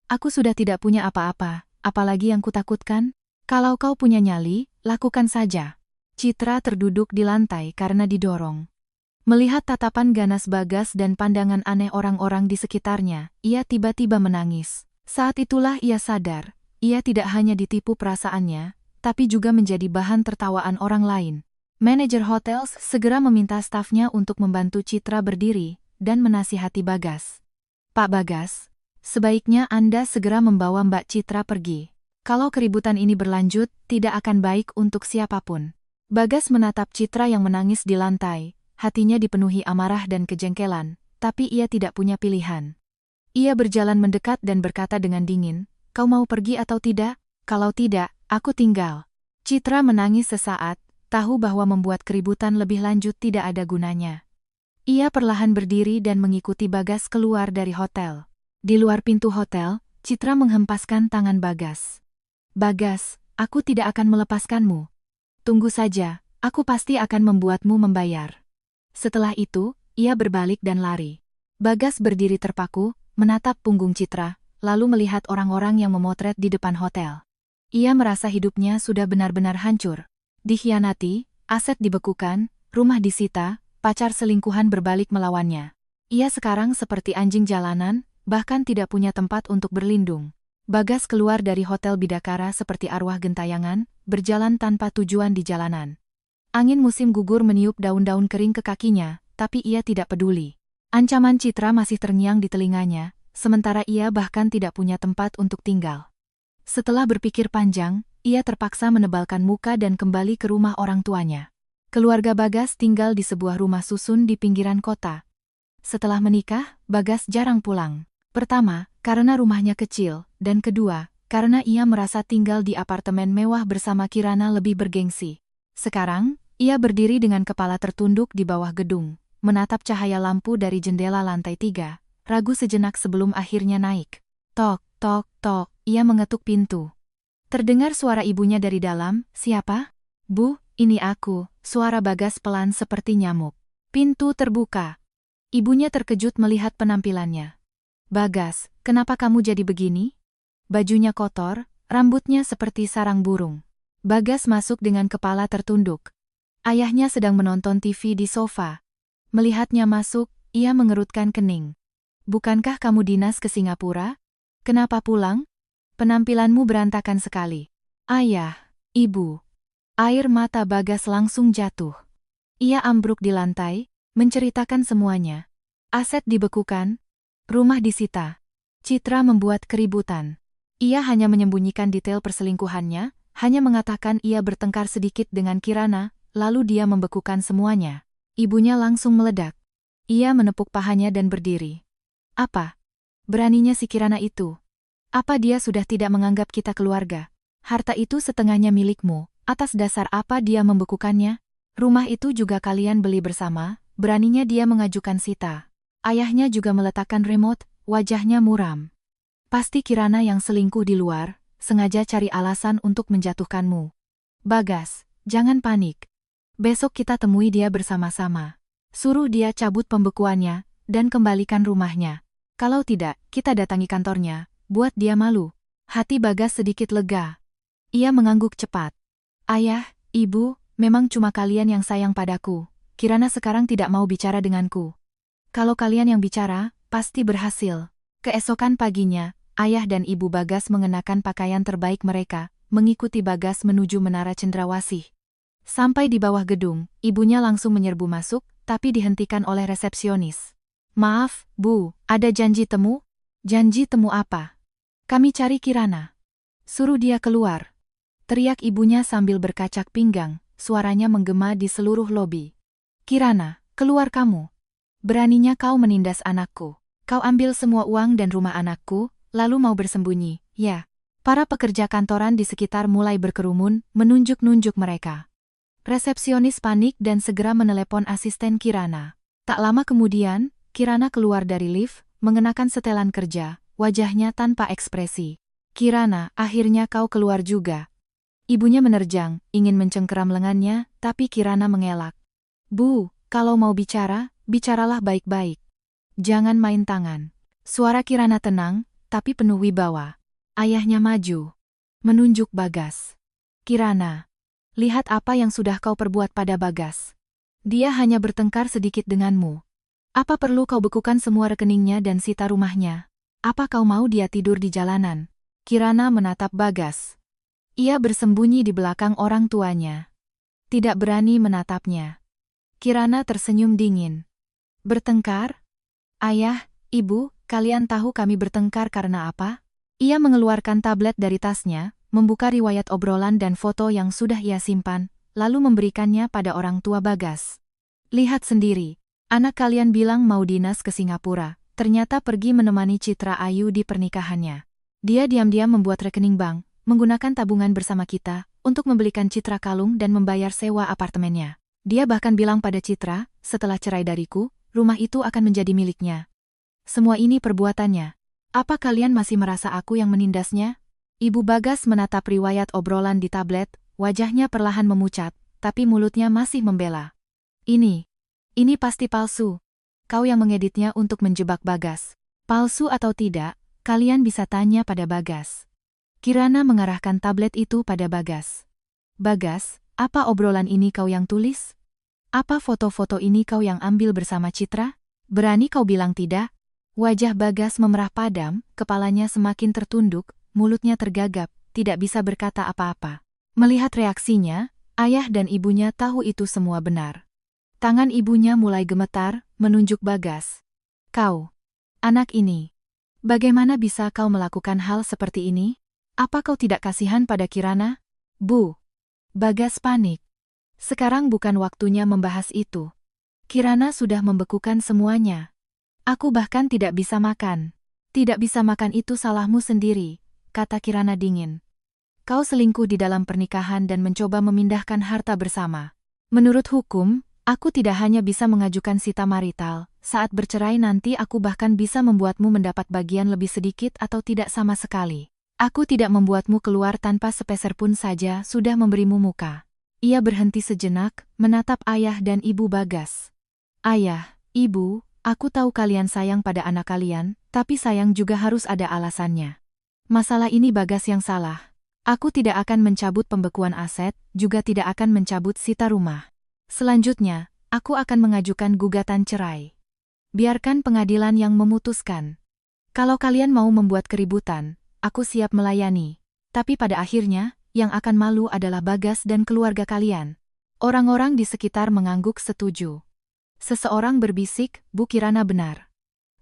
Aku sudah tidak punya apa-apa, apalagi yang kutakutkan? Kalau kau punya nyali, lakukan saja. Citra terduduk di lantai karena didorong. Melihat tatapan ganas Bagas dan pandangan aneh orang-orang di sekitarnya, ia tiba-tiba menangis. Saat itulah ia sadar, ia tidak hanya ditipu perasaannya, tapi juga menjadi bahan tertawaan orang lain. Manajer hotel segera meminta stafnya untuk membantu Citra berdiri dan menasihati Bagas. Pak Bagas, sebaiknya Anda segera membawa Mbak Citra pergi. Kalau keributan ini berlanjut, tidak akan baik untuk siapapun. Bagas menatap Citra yang menangis di lantai, hatinya dipenuhi amarah dan kejengkelan, tapi ia tidak punya pilihan. Ia berjalan mendekat dan berkata dengan dingin, "Kau mau pergi atau tidak? Kalau tidak, aku tinggal." Citra menangis sesaat, tahu bahwa membuat keributan lebih lanjut tidak ada gunanya. Ia perlahan berdiri dan mengikuti Bagas keluar dari hotel. Di luar pintu hotel, Citra menghempaskan tangan Bagas. "Bagas, aku tidak akan melepaskanmu. Tunggu saja, aku pasti akan membuatmu membayar." Setelah itu, ia berbalik dan lari. Bagas berdiri terpaku, menatap punggung Citra, lalu melihat orang-orang yang memotret di depan hotel. Ia merasa hidupnya sudah benar-benar hancur. Dikhianati, aset dibekukan, rumah disita, pacar selingkuhan berbalik melawannya. Ia sekarang seperti anjing jalanan, bahkan tidak punya tempat untuk berlindung. Bagas keluar dari hotel Bidakara seperti arwah gentayangan, berjalan tanpa tujuan di jalanan. Angin musim gugur meniup daun-daun kering ke kakinya, tapi ia tidak peduli. Ancaman Citra masih terngiang di telinganya, sementara ia bahkan tidak punya tempat untuk tinggal. Setelah berpikir panjang, ia terpaksa menebalkan muka dan kembali ke rumah orang tuanya. Keluarga Bagas tinggal di sebuah rumah susun di pinggiran kota. Setelah menikah, Bagas jarang pulang. Pertama, karena rumahnya kecil, dan kedua, karena ia merasa tinggal di apartemen mewah bersama Kirana lebih bergengsi. Sekarang, ia berdiri dengan kepala tertunduk di bawah gedung, menatap cahaya lampu dari jendela lantai 3, ragu sejenak sebelum akhirnya naik. Tok, tok, tok, ia mengetuk pintu. Terdengar suara ibunya dari dalam, "Siapa?" "Bu, ini aku," suara Bagas pelan seperti nyamuk. Pintu terbuka. Ibunya terkejut melihat penampilannya. "Bagas, kenapa kamu jadi begini?" Bajunya kotor, rambutnya seperti sarang burung. Bagas masuk dengan kepala tertunduk. Ayahnya sedang menonton TV di sofa. Melihatnya masuk, ia mengerutkan kening. "Bukankah kamu dinas ke Singapura? Kenapa pulang? Penampilanmu berantakan sekali." "Ayah, Ibu." Air mata Bagas langsung jatuh. Ia ambruk di lantai, menceritakan semuanya. Aset dibekukan, rumah disita. Citra membuat keributan. Ia hanya menyembunyikan detail perselingkuhannya, hanya mengatakan ia bertengkar sedikit dengan Kirana, lalu dia membekukan semuanya. Ibunya langsung meledak. Ia menepuk pahanya dan berdiri. "Apa? Beraninya si Kirana itu? Apa dia sudah tidak menganggap kita keluarga? Harta itu setengahnya milikmu, atas dasar apa dia membekukannya? Rumah itu juga kalian beli bersama, beraninya dia mengajukan sita." Ayahnya juga meletakkan remote, wajahnya muram. "Pasti Kirana yang selingkuh di luar, sengaja cari alasan untuk menjatuhkanmu. Bagas, jangan panik. Besok kita temui dia bersama-sama. Suruh dia cabut pembekuannya, dan kembalikan rumahnya. Kalau tidak, kita datangi kantornya, buat dia malu." Hati Bagas sedikit lega. Ia mengangguk cepat. "Ayah, Ibu, memang cuma kalian yang sayang padaku. Kirana sekarang tidak mau bicara denganku. Kalau kalian yang bicara, pasti berhasil." Keesokan paginya, ayah dan ibu Bagas mengenakan pakaian terbaik mereka, mengikuti Bagas menuju Menara Cendrawasih. Sampai di bawah gedung, ibunya langsung menyerbu masuk, tapi dihentikan oleh resepsionis. "Maaf, Bu, ada janji temu?" "Janji temu apa?" "Kami cari Kirana. Suruh dia keluar." Teriak ibunya sambil berkacak pinggang, suaranya menggema di seluruh lobi. "Kirana, keluar kamu. Beraninya kau menindas anakku. Kau ambil semua uang dan rumah anakku, lalu mau bersembunyi, ya. Para pekerja kantoran di sekitar mulai berkerumun, menunjuk-nunjuk mereka. Resepsionis panik dan segera menelepon asisten Kirana. Tak lama kemudian, Kirana keluar dari lift, mengenakan setelan kerja, wajahnya tanpa ekspresi. Kirana, akhirnya kau keluar juga. Ibunya menerjang, ingin mencengkeram lengannya, tapi Kirana mengelak. Bu, kalau mau bicara, bicaralah baik-baik. Jangan main tangan. Suara Kirana tenang, tapi penuh wibawa. Ayahnya maju. Menunjuk Bagas. Kirana, lihat apa yang sudah kau perbuat pada Bagas. Dia hanya bertengkar sedikit denganmu. Apa perlu kau bekukan semua rekeningnya dan sita rumahnya? Apa kau mau dia tidur di jalanan? Kirana menatap Bagas. Ia bersembunyi di belakang orang tuanya. Tidak berani menatapnya. Kirana tersenyum dingin. Bertengkar? Ayah, ibu, kalian tahu kami bertengkar karena apa? Ia mengeluarkan tablet dari tasnya, membuka riwayat obrolan dan foto yang sudah ia simpan, lalu memberikannya pada orang tua Bagas. Lihat sendiri, anak kalian bilang mau dinas ke Singapura, ternyata pergi menemani Citra Ayu di pernikahannya. Dia diam-diam membuat rekening bank, menggunakan tabungan bersama kita, untuk membelikan Citra kalung dan membayar sewa apartemennya. Dia bahkan bilang pada Citra, setelah cerai dariku, rumah itu akan menjadi miliknya. Semua ini perbuatannya. Apa kalian masih merasa aku yang menindasnya? Ibu Bagas menatap riwayat obrolan di tablet, wajahnya perlahan memucat, tapi mulutnya masih membela. Ini pasti palsu. Kau yang mengeditnya untuk menjebak Bagas. Palsu atau tidak, kalian bisa tanya pada Bagas. Kirana mengarahkan tablet itu pada Bagas. Bagas, apa obrolan ini kau yang tulis? Apa foto-foto ini kau yang ambil bersama Citra? Berani kau bilang tidak? Wajah Bagas memerah padam, kepalanya semakin tertunduk, mulutnya tergagap, tidak bisa berkata apa-apa. Melihat reaksinya, ayah dan ibunya tahu itu semua benar. Tangan ibunya mulai gemetar, menunjuk Bagas. Kau, anak ini, bagaimana bisa kau melakukan hal seperti ini? Apa kau tidak kasihan pada Kirana? Bu. Bagas panik. Sekarang bukan waktunya membahas itu. Kirana sudah membekukan semuanya. Aku bahkan tidak bisa makan. Tidak bisa makan itu salahmu sendiri, kata Kirana dingin. Kau selingkuh di dalam pernikahan dan mencoba memindahkan harta bersama. Menurut hukum, aku tidak hanya bisa mengajukan sita marital, saat bercerai nanti aku bahkan bisa membuatmu mendapat bagian lebih sedikit atau tidak sama sekali. Aku tidak membuatmu keluar tanpa sepeser pun saja sudah memberimu muka. Ia berhenti sejenak, menatap ayah dan ibu Bagas. Ayah, ibu, aku tahu kalian sayang pada anak kalian, tapi sayang juga harus ada alasannya. Masalah ini Bagas yang salah. Aku tidak akan mencabut pembekuan aset, juga tidak akan mencabut sita rumah. Selanjutnya, aku akan mengajukan gugatan cerai. Biarkan pengadilan yang memutuskan. Kalau kalian mau membuat keributan, aku siap melayani. Tapi pada akhirnya, yang akan malu adalah Bagas dan keluarga kalian. Orang-orang di sekitar mengangguk setuju. Seseorang berbisik, Bu Kirana benar.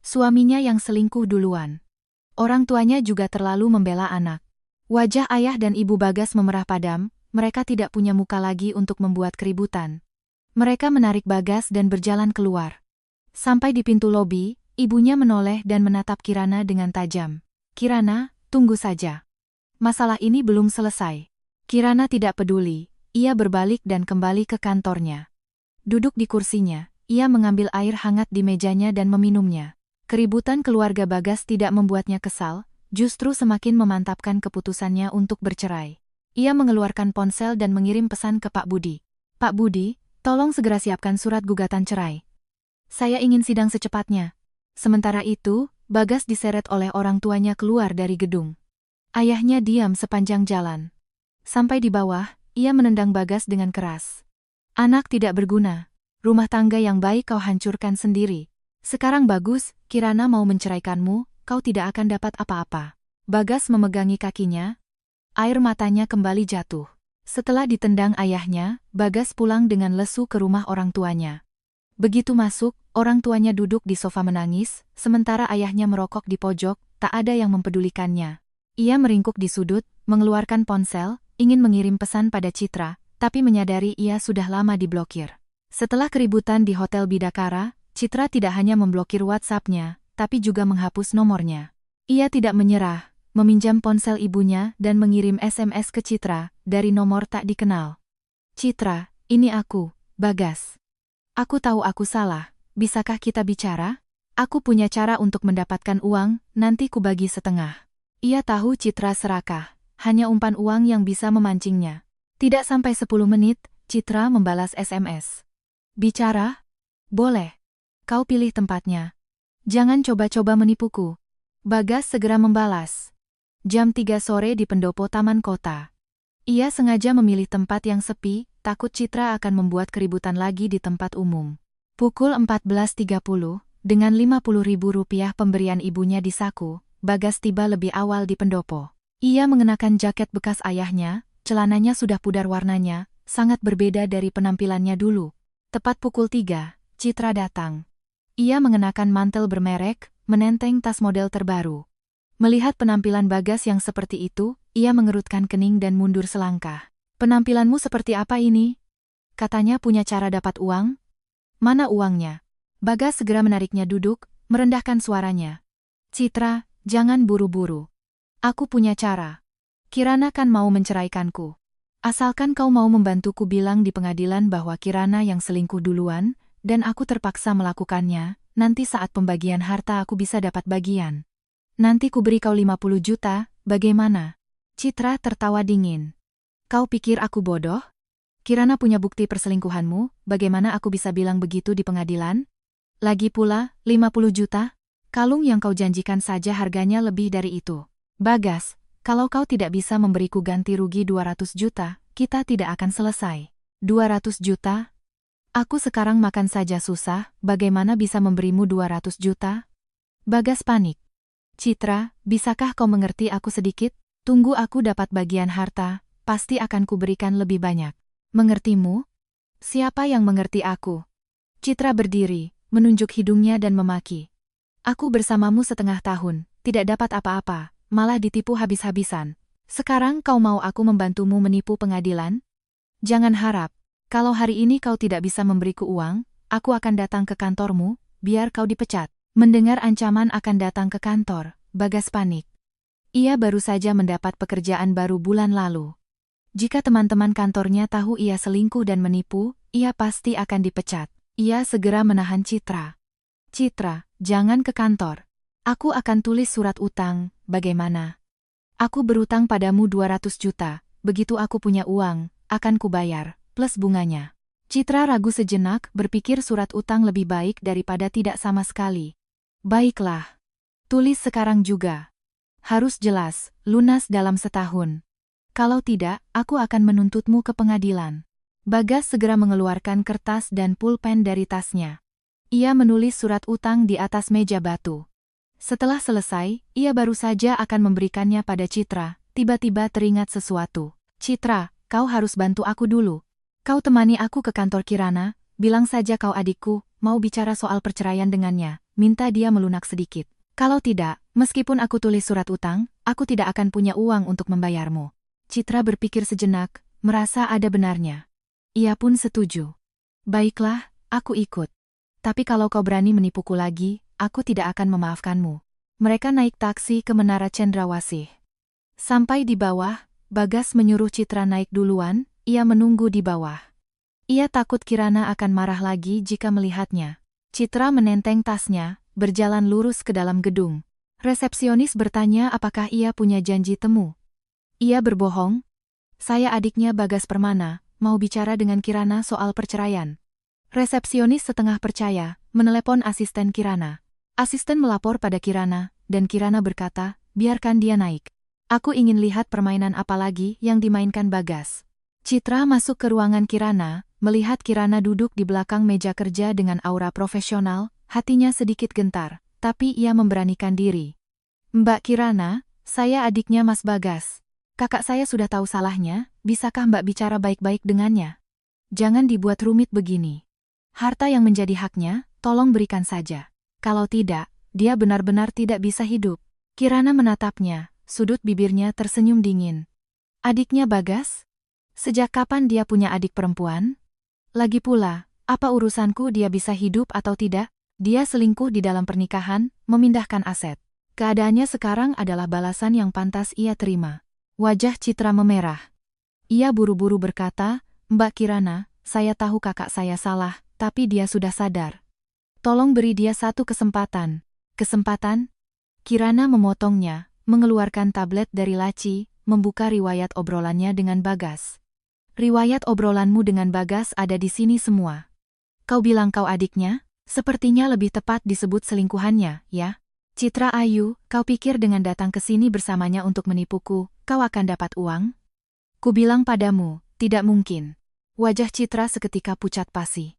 Suaminya yang selingkuh duluan. Orang tuanya juga terlalu membela anak. Wajah ayah dan ibu Bagas memerah padam, mereka tidak punya muka lagi untuk membuat keributan. Mereka menarik Bagas dan berjalan keluar. Sampai di pintu lobi, ibunya menoleh dan menatap Kirana dengan tajam. Kirana, tunggu saja. Masalah ini belum selesai. Kirana tidak peduli, ia berbalik dan kembali ke kantornya. Duduk di kursinya. Ia mengambil air hangat di mejanya dan meminumnya. Keributan keluarga Bagas tidak membuatnya kesal, justru semakin memantapkan keputusannya untuk bercerai. Ia mengeluarkan ponsel dan mengirim pesan ke Pak Budi. Pak Budi, tolong segera siapkan surat gugatan cerai. Saya ingin sidang secepatnya. Sementara itu, Bagas diseret oleh orang tuanya keluar dari gedung. Ayahnya diam sepanjang jalan. Sampai di bawah, ia menendang Bagas dengan keras. Anak tidak berguna. Rumah tangga yang baik kau hancurkan sendiri. Sekarang bagus, Kirana mau menceraikanmu, kau tidak akan dapat apa-apa. Bagas memegangi kakinya. Air matanya kembali jatuh. Setelah ditendang ayahnya, Bagas pulang dengan lesu ke rumah orang tuanya. Begitu masuk, orang tuanya duduk di sofa menangis, sementara ayahnya merokok di pojok, tak ada yang mempedulikannya. Ia meringkuk di sudut, mengeluarkan ponsel, ingin mengirim pesan pada Citra, tapi menyadari ia sudah lama diblokir. Setelah keributan di Hotel Bidakara, Citra tidak hanya memblokir WhatsApp-nya, tapi juga menghapus nomornya. Ia tidak menyerah, meminjam ponsel ibunya dan mengirim SMS ke Citra dari nomor tak dikenal. Citra, ini aku, Bagas. Aku tahu aku salah, bisakah kita bicara? Aku punya cara untuk mendapatkan uang, nanti ku bagi setengah. Ia tahu Citra serakah, hanya umpan uang yang bisa memancingnya. Tidak sampai 10 menit, Citra membalas SMS. Bicara? Boleh. Kau pilih tempatnya. Jangan coba-coba menipuku. Bagas segera membalas. Jam 3 sore di pendopo Taman Kota. Ia sengaja memilih tempat yang sepi, takut Citra akan membuat keributan lagi di tempat umum. Pukul 14.30, dengan Rp50.000 pemberian ibunya di saku, Bagas tiba lebih awal di pendopo. Ia mengenakan jaket bekas ayahnya, celananya sudah pudar warnanya, sangat berbeda dari penampilannya dulu. Tepat pukul 3, Citra datang. Ia mengenakan mantel bermerek, menenteng tas model terbaru. Melihat penampilan Bagas yang seperti itu, ia mengerutkan kening dan mundur selangkah. Penampilanmu seperti apa ini? Katanya punya cara dapat uang? Mana uangnya? Bagas segera menariknya duduk, merendahkan suaranya. Citra, jangan buru-buru. Aku punya cara. Kirana kan mau menceraikanku. Asalkan kau mau membantuku bilang di pengadilan bahwa Kirana yang selingkuh duluan, dan aku terpaksa melakukannya, nanti saat pembagian harta aku bisa dapat bagian. Nanti ku beri kau 50 juta, bagaimana? Citra tertawa dingin. Kau pikir aku bodoh? Kirana punya bukti perselingkuhanmu, bagaimana aku bisa bilang begitu di pengadilan? Lagi pula, 50 juta? Kalung yang kau janjikan saja harganya lebih dari itu. Bagas, kalau kau tidak bisa memberiku ganti rugi 200 juta, kita tidak akan selesai. 200 juta? Aku sekarang makan saja susah, bagaimana bisa memberimu 200 juta? Bagas panik. Citra, bisakah kau mengerti aku sedikit? Tunggu aku dapat bagian harta, pasti akan kuberikan lebih banyak. Mengertimu? Siapa yang mengerti aku? Citra berdiri, menunjuk hidungnya dan memaki. Aku bersamamu setengah tahun, tidak dapat apa-apa, malah ditipu habis-habisan. Sekarang kau mau aku membantumu menipu pengadilan? Jangan harap, kalau hari ini kau tidak bisa memberiku uang, aku akan datang ke kantormu, biar kau dipecat. Mendengar ancaman akan datang ke kantor, Bagas panik. Ia baru saja mendapat pekerjaan baru bulan lalu. Jika teman-teman kantornya tahu ia selingkuh dan menipu, ia pasti akan dipecat. Ia segera menahan Citra. Citra, jangan ke kantor. Aku akan tulis surat utang, bagaimana? Aku berutang padamu 200 juta, begitu aku punya uang, akan kubayar, plus bunganya. Citra ragu sejenak, berpikir surat utang lebih baik daripada tidak sama sekali. Baiklah. Tulis sekarang juga. Harus jelas, lunas dalam setahun. Kalau tidak, aku akan menuntutmu ke pengadilan. Bagas segera mengeluarkan kertas dan pulpen dari tasnya. Ia menulis surat utang di atas meja batu. Setelah selesai, ia baru saja akan memberikannya pada Citra, tiba-tiba teringat sesuatu. Citra, kau harus bantu aku dulu. Kau temani aku ke kantor Kirana, bilang saja kau adikku, mau bicara soal perceraian dengannya, minta dia melunak sedikit. Kalau tidak, meskipun aku tulis surat utang, aku tidak akan punya uang untuk membayarmu. Citra berpikir sejenak, merasa ada benarnya. Ia pun setuju. Baiklah, aku ikut. Tapi kalau kau berani menipuku lagi, aku tidak akan memaafkanmu. Mereka naik taksi ke Menara Cendrawasih. Sampai di bawah, Bagas menyuruh Citra naik duluan, ia menunggu di bawah. Ia takut Kirana akan marah lagi jika melihatnya. Citra menenteng tasnya, berjalan lurus ke dalam gedung. Resepsionis bertanya apakah ia punya janji temu. Ia berbohong. Saya adiknya Bagas Permana, mau bicara dengan Kirana soal perceraian. Resepsionis setengah percaya, menelepon asisten Kirana. Asisten melapor pada Kirana, dan Kirana berkata, biarkan dia naik. Aku ingin lihat permainan apa lagi yang dimainkan Bagas. Citra masuk ke ruangan Kirana, melihat Kirana duduk di belakang meja kerja dengan aura profesional, hatinya sedikit gentar, tapi ia memberanikan diri. Mbak Kirana, saya adiknya Mas Bagas. Kakak saya sudah tahu salahnya, bisakah Mbak bicara baik-baik dengannya? Jangan dibuat rumit begini. Harta yang menjadi haknya, tolong berikan saja. Kalau tidak, dia benar-benar tidak bisa hidup. Kirana menatapnya, sudut bibirnya tersenyum dingin. Adiknya Bagas? Sejak kapan dia punya adik perempuan? Lagi pula, apa urusanku dia bisa hidup atau tidak? Dia selingkuh di dalam pernikahan, memindahkan aset. Keadaannya sekarang adalah balasan yang pantas ia terima. Wajah Citra memerah. Ia buru-buru berkata, "Mbak Kirana, saya tahu kakak saya salah, tapi dia sudah sadar. Tolong beri dia satu kesempatan." "Kesempatan?" Kirana memotongnya, mengeluarkan tablet dari laci, membuka riwayat obrolannya dengan Bagas. "Riwayat obrolanmu dengan Bagas ada di sini semua. Kau bilang kau adiknya? Sepertinya lebih tepat disebut selingkuhannya, ya? Citra Ayu, kau pikir dengan datang ke sini bersamanya untuk menipuku, kau akan dapat uang? Ku bilang padamu, tidak mungkin." Wajah Citra seketika pucat pasi.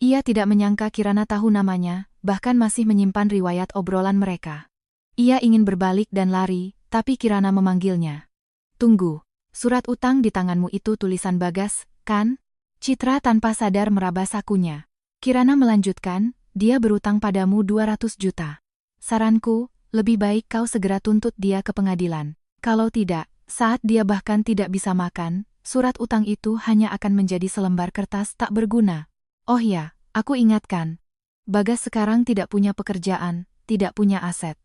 Ia tidak menyangka Kirana tahu namanya, bahkan masih menyimpan riwayat obrolan mereka. Ia ingin berbalik dan lari, tapi Kirana memanggilnya. "Tunggu, surat utang di tanganmu itu tulisan Bagas, kan?" Citra tanpa sadar meraba sakunya. Kirana melanjutkan, "Dia berutang padamu 200 juta. Saranku, lebih baik kau segera tuntut dia ke pengadilan. Kalau tidak, saat dia bahkan tidak bisa makan, surat utang itu hanya akan menjadi selembar kertas tak berguna. Oh ya, aku ingatkan. Bagas sekarang tidak punya pekerjaan, tidak punya aset.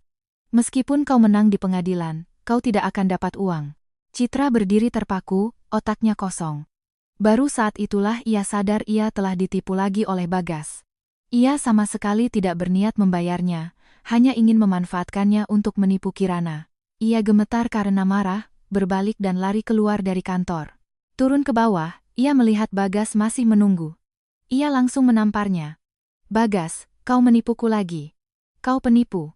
Meskipun kau menang di pengadilan, kau tidak akan dapat uang." Citra berdiri terpaku, otaknya kosong. Baru saat itulah ia sadar ia telah ditipu lagi oleh Bagas. Ia sama sekali tidak berniat membayarnya, hanya ingin memanfaatkannya untuk menipu Kirana. Ia gemetar karena marah, berbalik dan lari keluar dari kantor. Turun ke bawah, ia melihat Bagas masih menunggu. Ia langsung menamparnya. "Bagas, kau menipuku lagi. Kau penipu.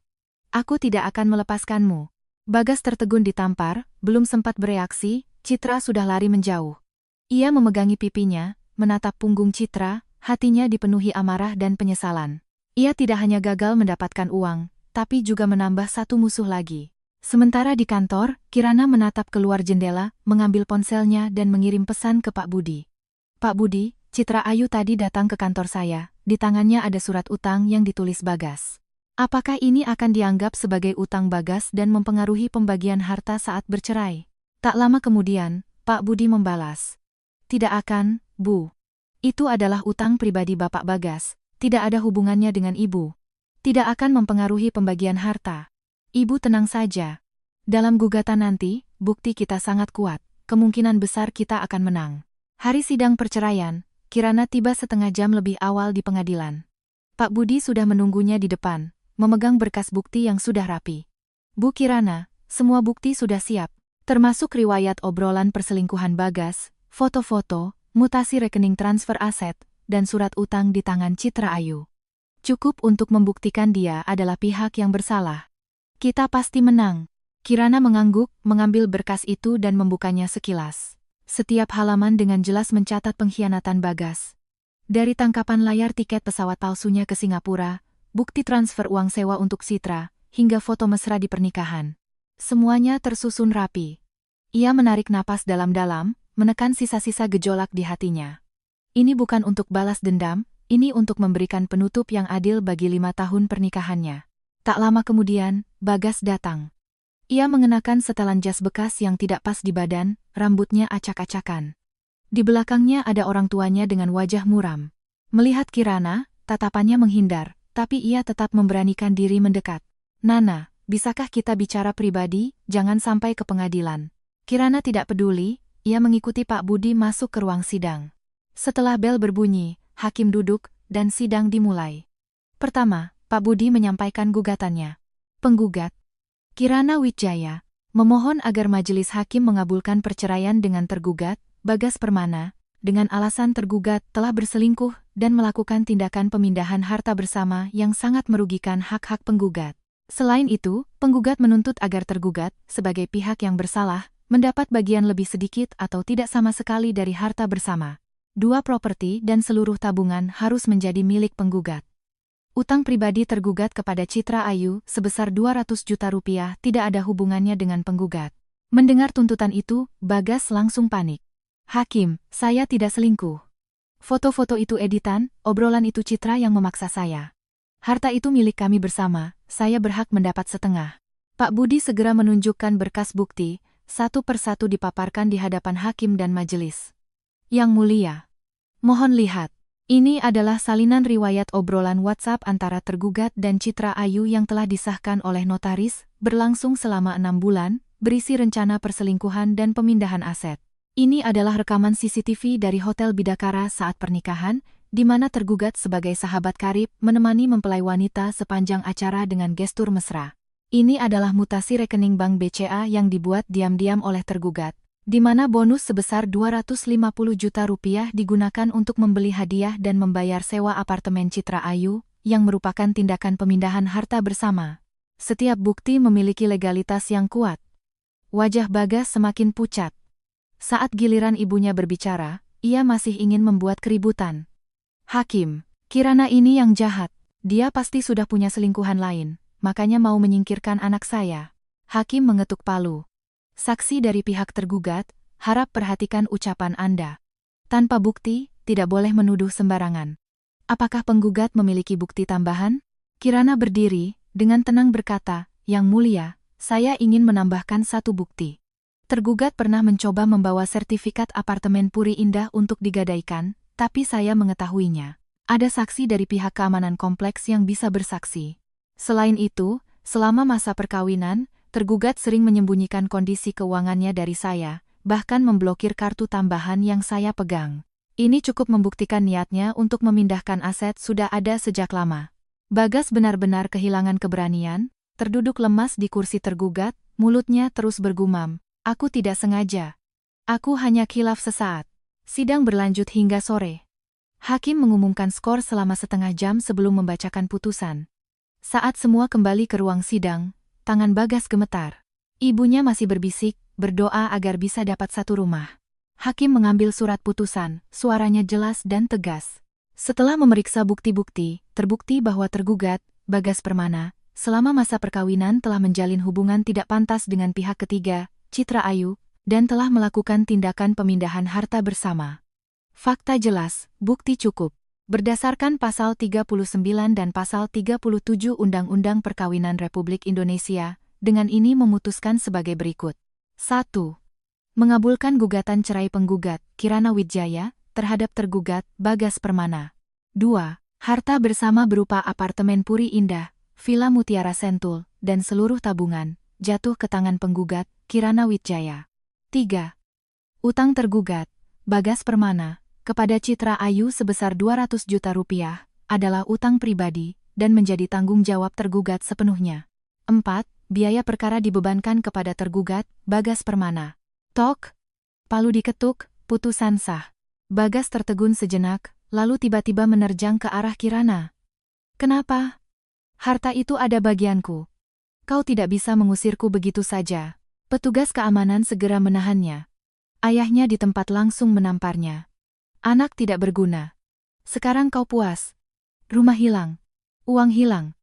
Aku tidak akan melepaskanmu." Bagas tertegun ditampar, belum sempat bereaksi, Citra sudah lari menjauh. Ia memegangi pipinya, menatap punggung Citra, hatinya dipenuhi amarah dan penyesalan. Ia tidak hanya gagal mendapatkan uang, tapi juga menambah satu musuh lagi. Sementara di kantor, Kirana menatap keluar jendela, mengambil ponselnya dan mengirim pesan ke Pak Budi. "Pak Budi, Citra Ayu tadi datang ke kantor saya, di tangannya ada surat utang yang ditulis Bagas. Apakah ini akan dianggap sebagai utang Bagas dan mempengaruhi pembagian harta saat bercerai?" Tak lama kemudian, Pak Budi membalas. "Tidak akan, Bu. Itu adalah utang pribadi Bapak Bagas. Tidak ada hubungannya dengan Ibu. Tidak akan mempengaruhi pembagian harta. Ibu tenang saja. Dalam gugatan nanti, bukti kita sangat kuat. Kemungkinan besar kita akan menang." Hari sidang perceraian, Kirana tiba setengah jam lebih awal di pengadilan. Pak Budi sudah menunggunya di depan, memegang berkas bukti yang sudah rapi. "Bu Kirana, semua bukti sudah siap, termasuk riwayat obrolan perselingkuhan Bagas, foto-foto, mutasi rekening transfer aset, dan surat utang di tangan Citra Ayu. Cukup untuk membuktikan dia adalah pihak yang bersalah. Kita pasti menang." Kirana mengangguk, mengambil berkas itu dan membukanya sekilas. Setiap halaman dengan jelas mencatat pengkhianatan Bagas. Dari tangkapan layar tiket pesawat palsunya ke Singapura, bukti transfer uang sewa untuk Citra, hingga foto mesra di pernikahan. Semuanya tersusun rapi. Ia menarik napas dalam-dalam, menekan sisa-sisa gejolak di hatinya. Ini bukan untuk balas dendam, ini untuk memberikan penutup yang adil bagi 5 tahun pernikahannya. Tak lama kemudian, Bagas datang. Ia mengenakan setelan jas bekas yang tidak pas di badan, rambutnya acak-acakan. Di belakangnya ada orang tuanya dengan wajah muram. Melihat Kirana, tatapannya menghindar, tapi ia tetap memberanikan diri mendekat. "Nana, bisakah kita bicara pribadi, jangan sampai ke pengadilan." Kirana tidak peduli, ia mengikuti Pak Budi masuk ke ruang sidang. Setelah bel berbunyi, hakim duduk, dan sidang dimulai. Pertama, Pak Budi menyampaikan gugatannya. Penggugat, Kirana Wijaya, memohon agar majelis hakim mengabulkan perceraian dengan tergugat, Bagas Permana, dengan alasan tergugat telah berselingkuh dan melakukan tindakan pemindahan harta bersama yang sangat merugikan hak-hak penggugat. Selain itu, penggugat menuntut agar tergugat, sebagai pihak yang bersalah, mendapat bagian lebih sedikit atau tidak sama sekali dari harta bersama. 2 properti dan seluruh tabungan harus menjadi milik penggugat. Utang pribadi tergugat kepada Citra Ayu sebesar 200 juta rupiah tidak ada hubungannya dengan penggugat. Mendengar tuntutan itu, Bagas langsung panik. "Hakim, saya tidak selingkuh. Foto-foto itu editan, obrolan itu Citra yang memaksa saya. Harta itu milik kami bersama, saya berhak mendapat setengah." Pak Budi segera menunjukkan berkas bukti, satu persatu dipaparkan di hadapan hakim dan majelis. "Yang mulia, mohon lihat. Ini adalah salinan riwayat obrolan WhatsApp antara tergugat dan Citra Ayu yang telah disahkan oleh notaris, berlangsung selama 6 bulan, berisi rencana perselingkuhan dan pemindahan aset. Ini adalah rekaman CCTV dari Hotel Bidakara saat pernikahan, di mana tergugat sebagai sahabat karib menemani mempelai wanita sepanjang acara dengan gestur mesra. Ini adalah mutasi rekening bank BCA yang dibuat diam-diam oleh tergugat, di mana bonus sebesar 250 juta rupiah digunakan untuk membeli hadiah dan membayar sewa apartemen Citra Ayu, yang merupakan tindakan pemindahan harta bersama. Setiap bukti memiliki legalitas yang kuat. Wajah Bagas semakin pucat. Saat giliran ibunya berbicara, ia masih ingin membuat keributan. Hakim, Kirana ini yang jahat. Dia pasti sudah punya selingkuhan lain, makanya mau menyingkirkan anak saya. Hakim mengetuk palu. Saksi dari pihak tergugat, harap perhatikan ucapan Anda. Tanpa bukti, tidak boleh menuduh sembarangan. Apakah penggugat memiliki bukti tambahan? Kirana berdiri, dengan tenang berkata, Yang Mulia, saya ingin menambahkan satu bukti. Tergugat pernah mencoba membawa sertifikat apartemen Puri Indah untuk digadaikan, tapi saya mengetahuinya. Ada saksi dari pihak keamanan kompleks yang bisa bersaksi. Selain itu, selama masa perkawinan, tergugat sering menyembunyikan kondisi keuangannya dari saya, bahkan memblokir kartu tambahan yang saya pegang. Ini cukup membuktikan niatnya untuk memindahkan aset sudah ada sejak lama. Bagas benar-benar kehilangan keberanian, terduduk lemas di kursi tergugat, mulutnya terus bergumam, "Aku tidak sengaja. Aku hanya khilaf sesaat." Sidang berlanjut hingga sore. Hakim mengumumkan skor selama setengah jam sebelum membacakan putusan. Saat semua kembali ke ruang sidang, tangan Bagas gemetar. Ibunya masih berbisik, berdoa agar bisa dapat satu rumah. Hakim mengambil surat putusan, suaranya jelas dan tegas. Setelah memeriksa bukti-bukti, terbukti bahwa tergugat, Bagas Permana, selama masa perkawinan telah menjalin hubungan tidak pantas dengan pihak ketiga, Citra Ayu, dan telah melakukan tindakan pemindahan harta bersama. Fakta jelas, bukti cukup. Berdasarkan Pasal 39 dan Pasal 37 Undang-Undang Perkawinan Republik Indonesia, dengan ini memutuskan sebagai berikut. 1. Mengabulkan gugatan cerai penggugat, Kirana Wijaya, terhadap tergugat, Bagas Permana. 2. Harta bersama berupa apartemen Puri Indah, Villa Mutiara Sentul, dan seluruh tabungan, jatuh ke tangan penggugat, Kirana Wijaya. 3. Utang tergugat, Bagas Permana, kepada Citra Ayu sebesar 200 juta rupiah, adalah utang pribadi, dan menjadi tanggung jawab tergugat sepenuhnya. 4. Biaya perkara dibebankan kepada tergugat, Bagas Permana. Tok. Palu diketuk, putusan sah. Bagas tertegun sejenak, lalu tiba-tiba menerjang ke arah Kirana. Kenapa? Harta itu ada bagianku. Kau tidak bisa mengusirku begitu saja. Petugas keamanan segera menahannya. Ayahnya di tempat langsung menamparnya. Anak tidak berguna. Sekarang kau puas. Rumah hilang. Uang hilang.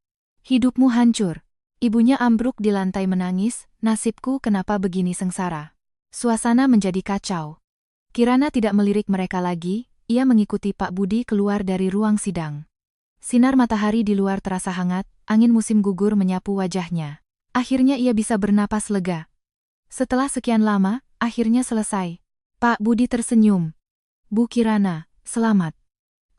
Hidupmu hancur. Ibunya ambruk di lantai menangis, nasibku kenapa begini sengsara. Suasana menjadi kacau. Kirana tidak melirik mereka lagi, ia mengikuti Pak Budi keluar dari ruang sidang. Sinar matahari di luar terasa hangat, angin musim gugur menyapu wajahnya. Akhirnya ia bisa bernapas lega. Setelah sekian lama, akhirnya selesai. Pak Budi tersenyum. Bu Kirana, selamat.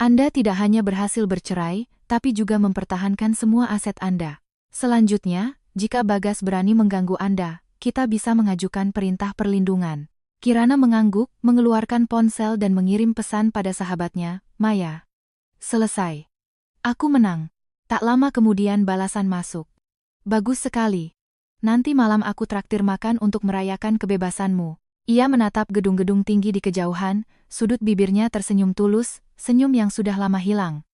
Anda tidak hanya berhasil bercerai, tapi juga mempertahankan semua aset Anda. Selanjutnya, jika Bagas berani mengganggu Anda, kita bisa mengajukan perintah perlindungan. Kirana mengangguk, mengeluarkan ponsel dan mengirim pesan pada sahabatnya, Maya. Selesai. Aku menang. Tak lama kemudian balasan masuk. Bagus sekali. Nanti malam aku traktir makan untuk merayakan kebebasanmu. Ia menatap gedung-gedung tinggi di kejauhan, sudut bibirnya tersenyum tulus, senyum yang sudah lama hilang.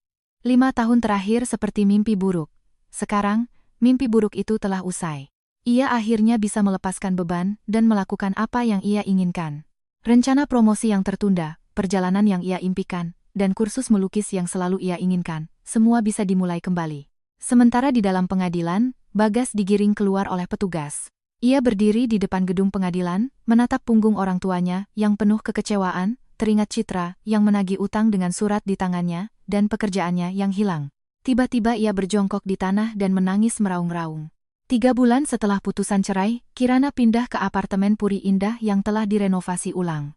5 tahun terakhir seperti mimpi buruk. Sekarang, mimpi buruk itu telah usai. Ia akhirnya bisa melepaskan beban dan melakukan apa yang ia inginkan. Rencana promosi yang tertunda, perjalanan yang ia impikan, dan kursus melukis yang selalu ia inginkan, semua bisa dimulai kembali. Sementara di dalam pengadilan, Bagas digiring keluar oleh petugas. Ia berdiri di depan gedung pengadilan, menatap punggung orang tuanya yang penuh kekecewaan, teringat Citra yang menagih utang dengan surat di tangannya, dan pekerjaannya yang hilang. Tiba-tiba ia berjongkok di tanah dan menangis meraung-raung. 3 bulan setelah putusan cerai, Kirana pindah ke apartemen Puri Indah yang telah direnovasi ulang.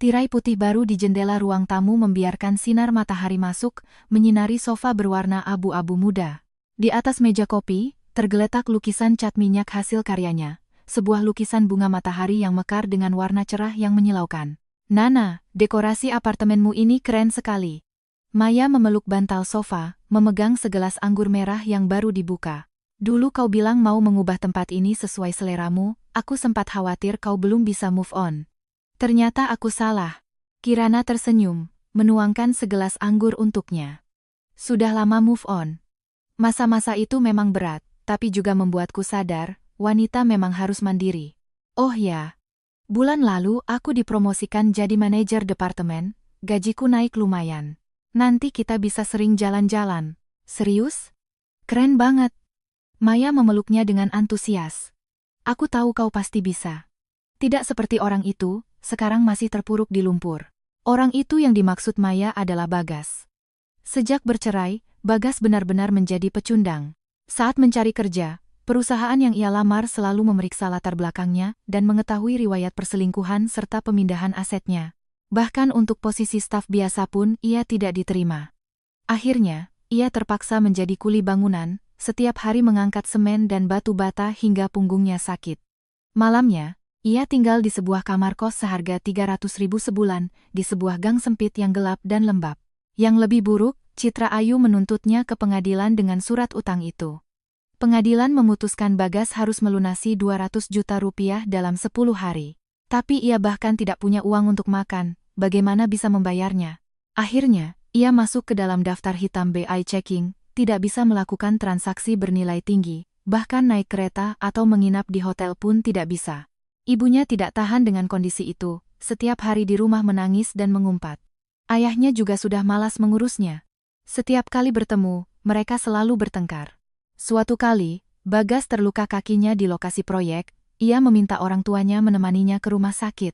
Tirai putih baru di jendela ruang tamu membiarkan sinar matahari masuk, menyinari sofa berwarna abu-abu muda. Di atas meja kopi, Tergeletak lukisan cat minyak hasil karyanya, sebuah lukisan bunga matahari yang mekar dengan warna cerah yang menyilaukan. Nana, dekorasi apartemenmu ini keren sekali. Maya memeluk bantal sofa, memegang segelas anggur merah yang baru dibuka. Dulu kau bilang mau mengubah tempat ini sesuai seleramu, aku sempat khawatir kau belum bisa move on. Ternyata aku salah. Kirana tersenyum, menuangkan segelas anggur untuknya. Sudah lama move on. Masa-masa itu memang berat, tapi juga membuatku sadar, wanita memang harus mandiri. Oh ya, bulan lalu aku dipromosikan jadi manajer departemen, gajiku naik lumayan. Nanti kita bisa sering jalan-jalan. Serius? Keren banget. Maya memeluknya dengan antusias. Aku tahu kau pasti bisa. Tidak seperti orang itu, sekarang masih terpuruk di lumpur. Orang itu yang dimaksud Maya adalah Bagas. Sejak bercerai, Bagas benar-benar menjadi pecundang. Saat mencari kerja, perusahaan yang ia lamar selalu memeriksa latar belakangnya dan mengetahui riwayat perselingkuhan serta pemindahan asetnya. Bahkan untuk posisi staf biasa pun ia tidak diterima. Akhirnya, ia terpaksa menjadi kuli bangunan, setiap hari mengangkat semen dan batu bata hingga punggungnya sakit. Malamnya, ia tinggal di sebuah kamar kos seharga 300.000 sebulan, di sebuah gang sempit yang gelap dan lembab. Yang lebih buruk, Citra Ayu menuntutnya ke pengadilan dengan surat utang itu. Pengadilan memutuskan Bagas harus melunasi 200 juta rupiah dalam 10 hari. Tapi ia bahkan tidak punya uang untuk makan, bagaimana bisa membayarnya? Akhirnya, ia masuk ke dalam daftar hitam BI checking, tidak bisa melakukan transaksi bernilai tinggi, bahkan naik kereta atau menginap di hotel pun tidak bisa. Ibunya tidak tahan dengan kondisi itu, setiap hari di rumah menangis dan mengumpat. Ayahnya juga sudah malas mengurusnya. Setiap kali bertemu, mereka selalu bertengkar. Suatu kali, Bagas terluka kakinya di lokasi proyek, ia meminta orang tuanya menemaninya ke rumah sakit.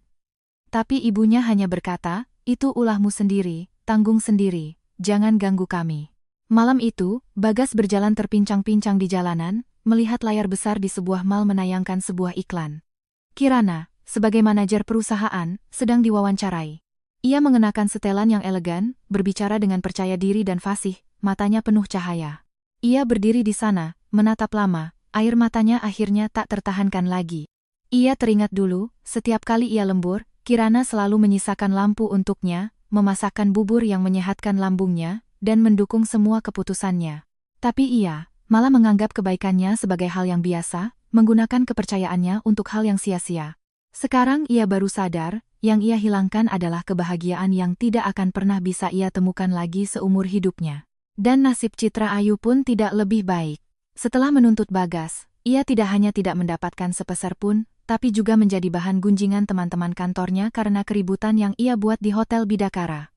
Tapi ibunya hanya berkata, itu ulahmu sendiri, tanggung sendiri, jangan ganggu kami. Malam itu, Bagas berjalan terpincang-pincang di jalanan, melihat layar besar di sebuah mal menayangkan sebuah iklan. Kirana, sebagai manajer perusahaan, sedang diwawancarai. Ia mengenakan setelan yang elegan, berbicara dengan percaya diri dan fasih, matanya penuh cahaya. Ia berdiri di sana, menatap lama, air matanya akhirnya tak tertahankan lagi. Ia teringat dulu, setiap kali ia lembur, Kirana selalu menyisakan lampu untuknya, memasakkan bubur yang menyehatkan lambungnya, dan mendukung semua keputusannya. Tapi ia malah menganggap kebaikannya sebagai hal yang biasa, menggunakan kepercayaannya untuk hal yang sia-sia. Sekarang ia baru sadar, yang ia hilangkan adalah kebahagiaan yang tidak akan pernah bisa ia temukan lagi seumur hidupnya. Dan nasib Citra Ayu pun tidak lebih baik. Setelah menuntut Bagas, ia tidak hanya tidak mendapatkan sepeser pun, tapi juga menjadi bahan gunjingan teman-teman kantornya karena keributan yang ia buat di Hotel Bidakara.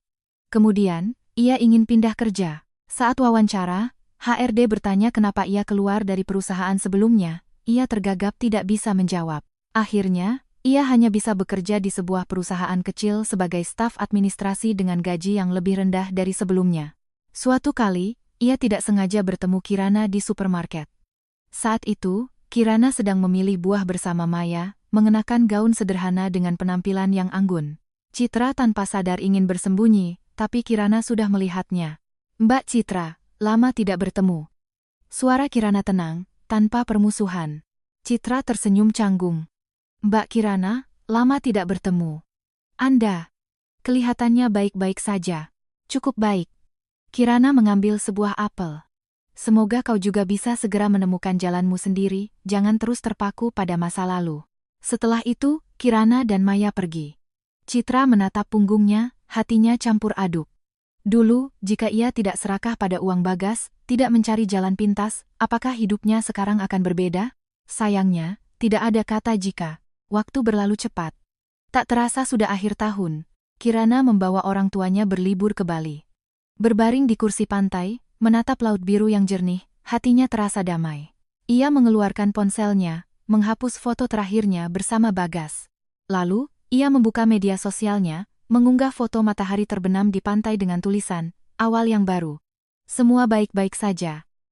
Kemudian, ia ingin pindah kerja. Saat wawancara, HRD bertanya kenapa ia keluar dari perusahaan sebelumnya, ia tergagap tidak bisa menjawab. Akhirnya, ia hanya bisa bekerja di sebuah perusahaan kecil sebagai staf administrasi dengan gaji yang lebih rendah dari sebelumnya. Suatu kali, ia tidak sengaja bertemu Kirana di supermarket. Saat itu, Kirana sedang memilih buah bersama Maya, mengenakan gaun sederhana dengan penampilan yang anggun. Citra tanpa sadar ingin bersembunyi, tapi Kirana sudah melihatnya. Mbak Citra, lama tidak bertemu. Suara Kirana tenang, tanpa permusuhan. Citra tersenyum canggung. Mbak Kirana, lama tidak bertemu. Anda, kelihatannya baik-baik saja. Cukup baik. Kirana mengambil sebuah apel. Semoga kau juga bisa segera menemukan jalanmu sendiri, jangan terus terpaku pada masa lalu. Setelah itu, Kirana dan Maya pergi. Citra menatap punggungnya, hatinya campur aduk. Dulu, jika ia tidak serakah pada uang Bagas, tidak mencari jalan pintas, apakah hidupnya sekarang akan berbeda? Sayangnya, tidak ada kata jika. Waktu berlalu cepat. Tak terasa sudah akhir tahun. Kirana membawa orang tuanya berlibur ke Bali. Berbaring di kursi pantai, menatap laut biru yang jernih, hatinya terasa damai. Ia mengeluarkan ponselnya, menghapus foto terakhirnya bersama Bagas. Lalu, ia membuka media sosialnya, mengunggah foto matahari terbenam di pantai dengan tulisan, awal yang baru. Semua baik-baik saja.